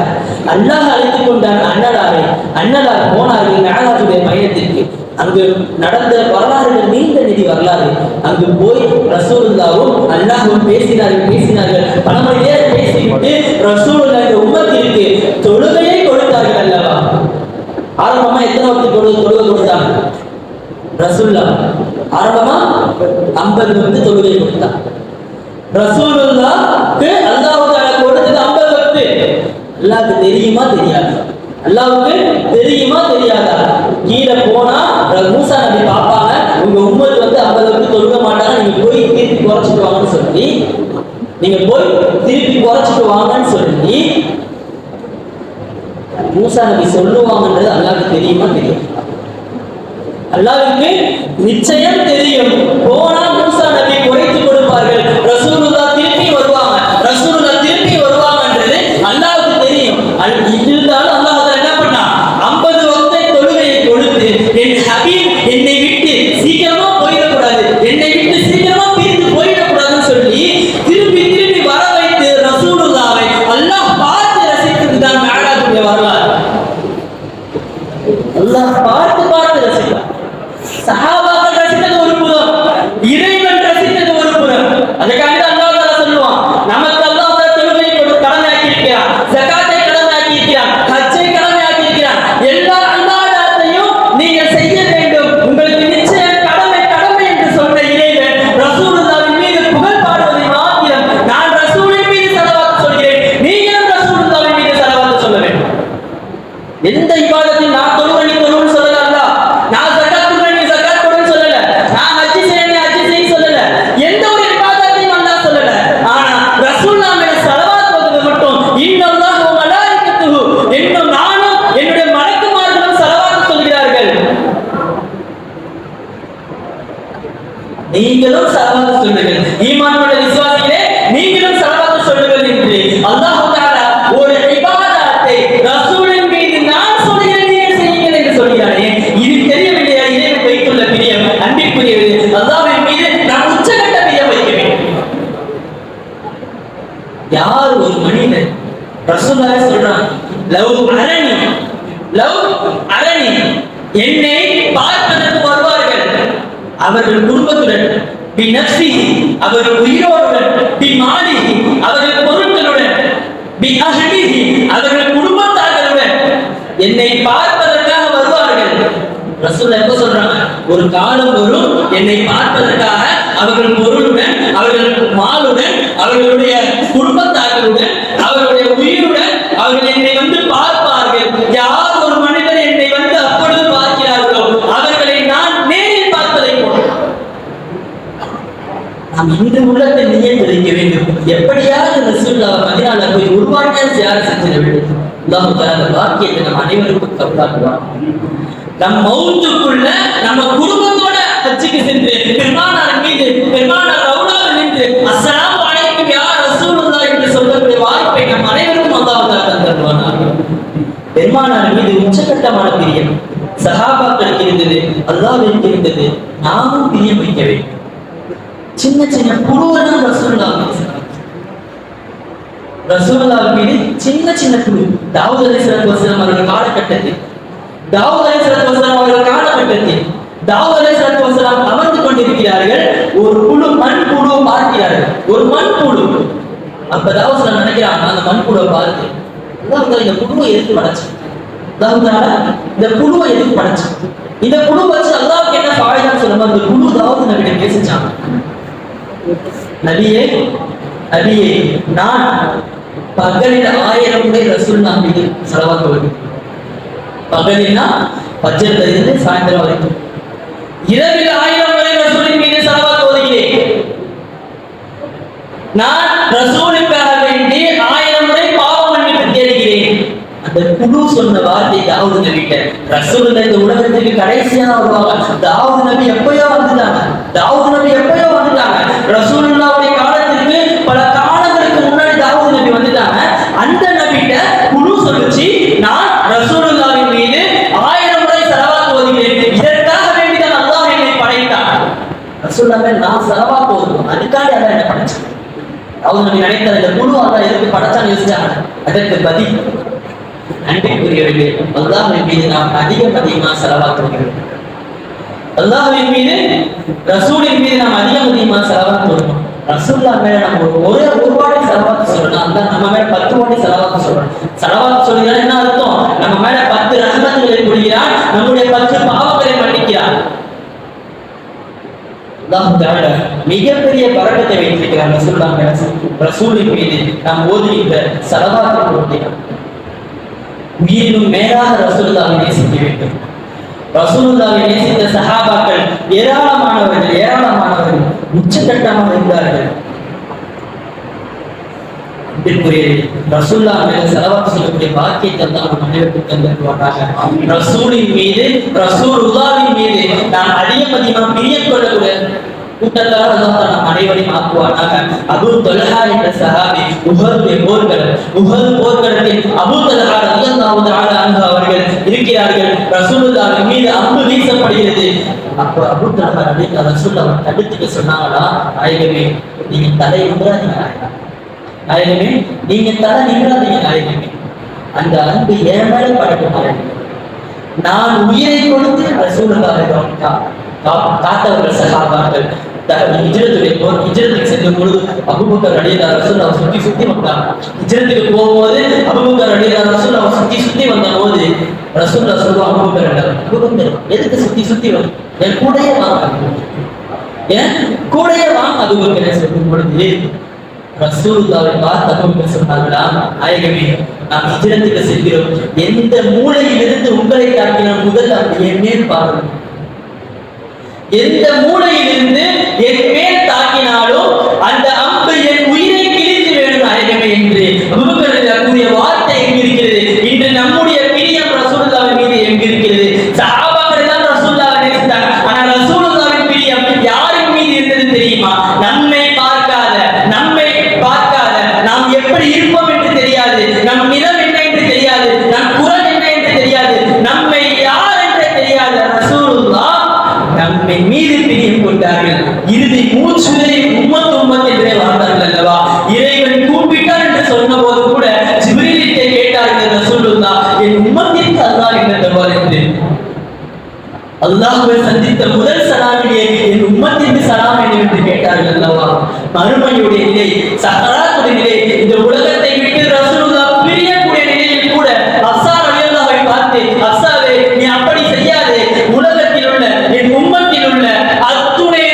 Speaker 1: அல்லாஹ் அழைத்துக் கொண்டான் அண்ணலாரை. அண்ணலார் போனார்கள் மிஅராஜுடைய பயணத்திற்கு. அங்கு நடந்த வரலாறுகள் நீண்ட நிதி வரலாறு. அங்கு போய் ரசூலுல்லாஹ்வும் அல்லாஹ்வும் பேசினார்கள். பல மணி நேரம் பேசிவிட்டு ரசூலுல்லாஹ் இந்த உம்மத்திற்கு தொழுகையை கொடுத்தார்கள் அல்லவா. ஆரம்பமா எத்தனை வக்து தொழுகை கொடுத்தாங்க? ரசூலுல்லாஹ் ஆரம்பமா 50 தொழுகை கொடுத்தாங்க. ரசூலுல்லாஹ்க்கு அல்லாஹ் தஆலா கொடுத்தது 50 வக்து. அல்லாஹ்க்கு தெரியுமா தெரியாதா? அல்லாஹ்வுக்கு தெரியுமா தெரியாதா? கீழ போனா மூசா நபி பாப்பாங்க, உங்க உம்மத் வந்து 50 வக்து தொழுக மாட்டாங்க, நீங்க போய் திருப்பி குறைச்சிட்டு வாங்கன்னு சொல்லி மூசா நபி சொல்லுவாங்கன்றது அல்லாஹ்க்கு தெரியுமா தெரியும்? அல்லாஹ்வுக்கு நிச்சயம் தெரியும். போனா மூசா நபி குறைத்து கொடுப்பார்கள், ரசூலுல்லாஹ் திருப்பி வருவாங்கன்றது அல்லாஹ்வுக்கு தெரியும். இருந்தாலும் அல்லாஹ் என்ன பண்ணா 50 வக்தை தொழுகையை கொடுத்து என் ஹபீப் என்னை விட்டு சீக்கிரமா போயிடக்கூடாது, என்னை விட்டு சீக்கிரமா பிரிந்து போயிடக்கூடாதுன்னு சொல்லி திருப்பி வர வைத்து ரசூலுல்லாஹ்வை அல்லாஹ் பார்த்து ரசித்ததுதான் மிஅராஜுடைய வரலாறு. அல்லாஹ் பார்த்து ரசித்தார். சஹாபாக்கள் ரசித்தது ஒரு புறம், இறைவன் ரசித்தது ஒரு புறம். அதுக்காக அல்லாஹ் தஆலா சொல்லுவான், நமக்கு அல்லாஹ் தஆலா தொழுகையை கடமையாக்கி இருக்கிறான், ஜகாத்தை கடமையாக்கி இருக்கிறான், ஹஜ்ஜை கடமையாக்கி இருக்கிறான். எல்லா இபாதத்தையும் நீங்கள் செய்ய வேண்டும், உங்களுக்கு நிச்சயம் கடமை என்று சொன்ன இறைவன் ரசூலுல்லாஹ்வின் மீது புகழ் பாடுவதை மாத்திரம் நான் ரசூலின் மீது ஸலவாத் சொல்கிறேன், நீங்களும் ரசூலுல்லாஹ்வின் மீது ஸலவாத் சொல்ல வேண்டும். எந்த இபாதத்தையும் நான் தொழுகையை சொல்லல, அல்லாஹ் நான் ஜகாத் தொழுகையை ஜகாத் கொடுன்னு சொல்லல, நான் ஹஜ் செய்யணும் சொல்லல, எந்த ஒரு இபாதத்தையும் அல்லாஹ் சொல்லல. ஆனா ரசூலுல்லாஹ் மேல ஸலவாத் ஓதுவது மட்டும் இன்னல்லாஹு வ மலாயிகத்துஹு, இன்னும் நானும் என்னுடைய மலக்குமார்களும் ஸலவாத் சொல்கிறார்கள், நீங்களும் ஸலவாத் சொல்லுங்கள், ஈமானுள்ள விசுவாசிகளே நீங்களும் ஸலவாத் சொல்லுங்கள் என்று அல்லாஹ் தஆலா ஒரு இபாதத்தை ரசூலின் மீது நான் சொல்கிறேன் நீங்கள் செய்யுங்கள் என்று சொல்கிறானே, இது தெரியவில்லையா? இறைவன் வைத்துள்ள பிரியம் அன்பிற்குரியது. அல்லாஹ்வின் மீது நாம் உச்சகட்ட பிரியம் வைக்க வேண்டும். யார் ஒரு மனிதன் ரசூலுல்லாஹ் சொல்றாங்க, லவ் அரனி என்னை பார்ப்பதற்கு வருவார்கள், அவர்கள் குடும்பத்துடன், பி நஃப்ஸிஹி அவர்கள் உயிரோடுடன், பி மாலிஹி அவர்கள் பொருட்களுடன், பி அஹ்லிஹி அவர்கள் குடும்பத்தார்களுடன் என்னை பார்ப்பதற்காக வருவார்கள். ரசூலுல்லாஹ் என்ன சொல்றாங்க? ஒரு காலம் வரும் என்னை பார்ப்பதற்காக அவர்கள் பொருளுடன், அவர்கள் மாலுடன், அவர்களுடைய குடும்பத்தார்களுடன், அவர்களுடைய உயிருடன் அவர்கள் என்னை வந்து பார்ப்பார்கள். யார் ஒரு மனிதர் என்னை வந்து அப்பொழுது பார்க்கிறார்களோ அவர்களை நான் நேரில் பார்ப்பதை போல நாம் இந்த உள்ளத்தை நியத்து வைக்க வேண்டும். எப்படியாவது ரசூலுல்லாஹ் மதீனால போய் ஒரு வாட்டியாவது ஜியாரத் செஞ்சிட வேண்டும். அல்லாஹ் தஆலா வாக்கியத்தை நம் அனைவருக்கும் கபூலாக்குவான். நம் மௌத்துக்குள்ள நம்ம குடும்பத்தோட ஹஜ்ஜுக்கு சென்று பெருமானார் மீது பெருமானார் ரவுலாவில் நின்று அஸ்ஸலாமு அலைக்கும் யா ரசூலுல்லாஹ் என்று சொல்லக்கூடிய வாய்ப்பை நம் அனைவருக்கும் அல்லாஹ் தஆலா தருவானாக. பெருமானார் மீது உச்சகட்டமான பிரியம் சஹாபாக்களுக்கு இருந்தது, அல்லாஹ்விற்கு இருந்தது, நாமும் பிரியம் வைக்க வேண்டும். சின்ன சின்ன குழுவெல்லாம் ரசூலுல்லாஹ் மீது சின்ன சின்ன குழு. தாவூத் அலைஹிஸ்ஸலாத்து வஸலாம் அவர்கள் காலகட்டத்தில் தாவூத் அலைஹிஸ்ஸலாத்து வஸலாம் அமர்ந்து கொண்டிருக்கிறார்கள். ஒரு குழு மண் குழுவை பார்க்கிறார்கள். ஒரு மண் குழு. அப்ப தாவூத் அலைஹிஸ்ஸலாம் நினைக்கிறாங்க, அந்த மண் குழுவை பார்த்து அல்லாஹ் இந்த குழுவை எதுக்கு படைச்சு, இந்த குழுவை எதுக்கு படைச்சு, இந்த குழு வச்சு அல்லாஹ்வுக்கு என்ன ஃபாயிதான்னு சொல்லும்போது அந்த குழு தாவூத் நபியிடம் பேசிச்சாங்க. நபியே நபியே, நான் பகலில் 1000 முறை ரசூலுல்லாஹ் மீது ஸலவாத் சொல்லுவேன். பகலினா ஃபஜ்ர்ல இருந்து சாயந்தரம் வரைக்கும். இரவில் 1000 முறை ரசூலின் மீது ஸலவாத் ஓதுகிறேன். நான் ரசூலுக்காக வேண்டி 1000 முறை பாவ மன்னிப்பு தேடுகிறேன். அந்த குழு சொன்ன வார்த்தை தாவூத் நபிட்ட, ரசூலுல்லாஹ் இந்த உலகத்துக்கு கடைசியா வருவாங்க. தாவூத் நபி எப்பயோ வந்துட்டாங்க. ரசூலுல்லாஹ்வுடைய காலத்திற்கு பல காலங்களுக்கு முன்னாடி தாவூத் நபி வந்துட்டாங்க. அந்த நபிட்ட குழு சொல்லுச்சு, நான் ரசூலுல்லாஹ்வின் மீது 1000 முறை ஸலவாத் ஓதுகிறேன். இதற்காக வேண்டி தான் அல்லாஹ் என்னை படைத்தான். ரசூலுல்லாஹ் நான் ஸலவாத் ஓதுவேன், அதுக்காக அல்லாஹ் என்னை படைச்சான். தாவூத் நபி நினைத்தார், இந்த குழு அல்லாஹ் எதுக்கு படைச்சான்னு யோசிச்சாங்க. அதற்கு பதில், அன்பிற்குரியவர்களே, அல்லாஹ்வின் மீது நாம் அதிகமாக ஸலவாத் ஓதுகிறோம். அல்லாஹ்வின் மீது ரசூலின் மீது நாம் அதிகமாக ஸலவாத் ஓதுறோம். ரசூலுல்லாஹ் மேல நம்ம ஒரு வாட்டி ஸலவாத் சொல்லணும், அல்லாஹ் நம்ம மேல 10 வாட்டி ஸலவாத் சொல்லணும். ஸலவாத் சொல்லினா என்ன அர்த்தம்? நம்ம மேல 10 ரஹ்மத்துகளை பொழிகிறான், நம்முடைய 10 பாவங்களை மன்னிக்கிறான். அல்லாஹ் தஆலா மிகப்பெரிய பரக்கத்தை வைத்திருக்கிறார் ரசூலுல்லாஹ் மேல. ரசூலின் மீது நாம் ஓதுகின்ற ஸலவாத் ஓதுகிறோம். உயிரினும் மேலாக ரசூலுல்லாஹ்வை நேசிக்க வேண்டும். ரசூலுல்லாஹ்வை நேசித்த சஹாபாக்கள் ஏராளமானவர்கள் உச்சகட்டமாக இருந்தார்கள். ரசூலுல்லாஹ் மேல ஸலவாத் சொல்லக்கூடிய பாக்கியத்தை தான் நம்ம அனைவருக்கும் தந்திருவாங்க. ரசூலின் மீது ரசூலுல்லாஹ்வின் மீது நாம் அதிகமாக பிரியம் கொள்ளக்கூடிய கூட்டத்தால் அல்லாஹ் நம் அனைவரையும் ஆக்குவானாக. அபூ தல்ஹா என்ற சஹாபி உஹதுடைய போர்க்களத்தில் அபூ தல்ஹா ரலியல்லாஹு தஆலா அன்ஹு அவர்கள் இருக்கிறார்கள். ரசூலுல்லாஹ்வின் மீது அம்பு வீசப்படுகிறது. அப்ப அபூ தல்ஹா ரசூலுல்லாஹ் தடுத்துட்டு சொன்னாங்களா, நாயகமே நீங்க தலை நிமிராதீங்க, நாயகமே நீங்க தலை நிமிராதீங்க, நாயகமே அந்த அன்பு என் மேல படட்டும். நான் உயிரை கொடுத்து ரசூலுல்லாஹ்வை காத்தவர்கள் சஹாபாக்கள். ஹிஜ்ரத்துக்கு செல்லும் பொழுது அபூபக்கர் ரலியல்லாஹு ரசூலுல்லாஹ் சுத்தி வந்தாங்க. ஹிஜ்ரத்துக்கு போகும்போது அபூபக்கர் ரலியல்லாஹு ரசூலுல்லாஹ் சுத்தி வந்த போது ரசூலுல்லாஹ் சொல்லுவாங்க, அபூபக்கர் எதுக்கு சுத்தி வர, என் கூடயே வாங்க அபூபக்கர் சொல்லும் பொழுது ரசூலுல்லாஹ்வை பார்த்து அபூபக்கர் சொன்னாங்களா, நாயகமே நாம் ஹிஜ்ரத்துக்கு செல்கிறோம், எந்த மூலையிலிருந்து உங்களை தாக்கினால் முதல் அப்படி என் மேல் பாருங்கள், எந்த மூலையிலிருந்து என் மேல் தாக்கினாலும் அந்த அம்பு என் உயிரை கிழித்து வேணும் நாயகமே என்று அபூபக்கர் கூறிய வார்த்தை எங்க இருக்கிறது? இன்று நம்முடைய பிரியம் ரசூலுல்லாஹ்வின் மீது எங்க இருக்கிறது? சஹாபாக்கள் தான் ரசூலுல்லாஹ்வை நேசித்தாங்க. ஆனா ரசூலுல்லாஹ்வின் பிரியம் யாரின் மீது இருந்தது தெரியுமா? நம்மை பார்க்காத, நாம் எப்படி இருப்போம் என்று தெரியாது, நம் நிறம் என்ன என்று தெரியாது, நம் குரல் என்ன என்று தெரியாது, நம்மை யார் என்று தெரியாது, ரசூலுல்லாஹ் நம்மை மீது பிரியம் கொண்டார்கள். இறுதி மூச்சு வரை உம்மத் என்றே வாழ்ந்தார்கள் அல்லவா? இறைவன் கூப்பிட்டார் என்று சொன்ன போது கூட ஜிப்ரீலிட்டே கேட்டார்கள் ரசூலுல்லாஹ், என் உம்மத்திற்கு அல்லாஹ் என்ன தருவார் என்று. அல்லாஹ்வை சந்தித்த முதல் சலாமிலே என் உம்மத்திற்கு சலாம் என்று கேட்டார்கள் அல்லவா? மறுமையுடைய நிலை, சக்கராத்துடைய நிலை, இந்த உலகத்தை விட்டு ரசூலுல்லாஹ் பிரியக்கூடிய நிலையில் கூட ஹஃஸா ரலியல்லாஹு பார்த்து, ஹஃஸாவே நீ அப்படி செய்யாதே, உலகத்தில் உள்ள என் உம்மத்தில் உள்ள அத்துணை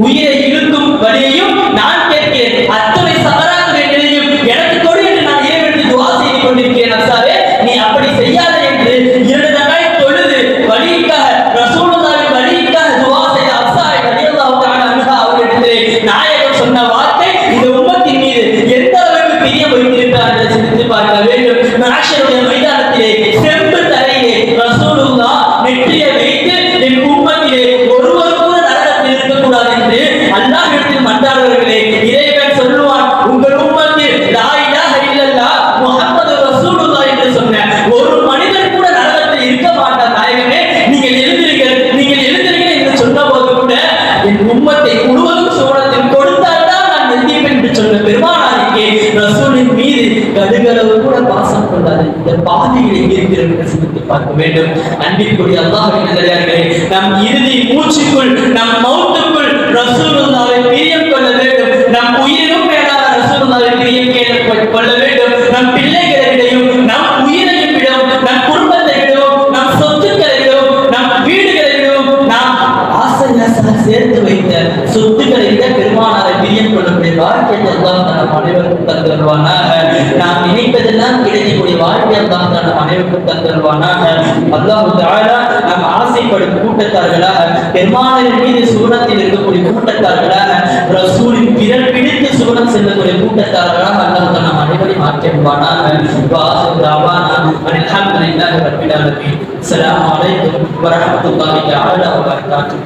Speaker 1: உயிரை இழுக்கும் வழியையும் நான் கேட்கிறேன், அத்துணை சக்கராத்துடைய நிலையும் எனக்கு கொடு என்று நான் இறைவனுக்கு துஆ செய்து கொண்டிருக்கிறேன். ஹஃஸாவே நீ அப்படி செய்யாதே என்று 2 தடவை தொழுது வலிக்காக ரசூலுல்லாஹ்வின் வலிக்காக துஆ செய்த ஹஃஸா ரலியல்லாஹு தஆலா அன்ஹா அவர்களிடத்திலே நாயகம் சொன்ன வார்த்தை இந்த உம்மத்தின் மீது எந்த அளவுக்கு பிரியம் வைத்திருக்கிறார் என்று சிந்தித்து பார்க்க வேண்டும். மஹ்ஷருடைய மைதானத்திலே செம்பு தரையிலே ரசூலுல்லாஹ் நெற்றியை வைத்து என் உம்மத்திலே ஒருவர் கூட நரகத்தில் இருக்கக்கூடாது என்று அல்லாஹ் என் உம்மத்தை முழுவதும் சுவனத்தில் கொடுத்தால்தான் நான் வெற்றி என்று சொன்ன பெருமானாருக்கே ரசூலின் மீது கடுகளவு கூட பாசம் கொண்டாது. இந்த பாதைகளை இருக்கிறது சிந்தித்து பார்க்க வேண்டும். அன்பிற்குரிய அல்லாஹ்வின் நல்லடியார்களே, நம் இறுதி மூச்சுக்குள் நம் மௌத்துக்குள் ரசூலுல்லாஹ்வை பிரியம் கொள்ள வேண்டும். நம் உயிரினும் மேலான ரசூலுல்லாஹ்வை பிரியம் கொள்ள வேண்டும். நம் பிள்ளைகளிடையும் நம் உயிரையும் விடவும், நம் குடும்பத்தை விடவும், நம் சொத்துக்களை விடவும், நம் வீடுகளை விடவும், நாம் ஆசையாக சேர்த்து வைத்த சொத்துக்களை விட பெருமானாரை பிரியம் கொள்ளக்கூடிய வாழ்க்கையை அல்லாஹ் நம் அனைவருக்கும் தந்தருவானாக. நாம் நினைப்பதெல்லாம் கிடைக்கக்கூடிய வாழ்க்கையை அல்லாஹ் நம் அனைவருக்கும் தந்தருவானாக. அல்லாஹ் தஆலா நாம் ஆசைப்படும் கூட்டத்தார்களாக, பெருமானாரின் மீது சுவனத்தில் இருக்கக்கூடிய கூட்டத்தார்களாக, ரசூலின் விரல் பிடித்து சுவனம் செல்லக்கூடிய கூட்டத்தார்களாக அல்லாஹ் நம் அனைவரையும் மாற்றிடுவானாக. வாஹிரு தஅவானா அல்ஹம்துலில்லாஹி ரப்பில் ஆலமீன். அஸ்ஸலாமு அலைக்கும் வரஹ்மத்துல்லாஹி தஆலா வபரகாத்துஹு.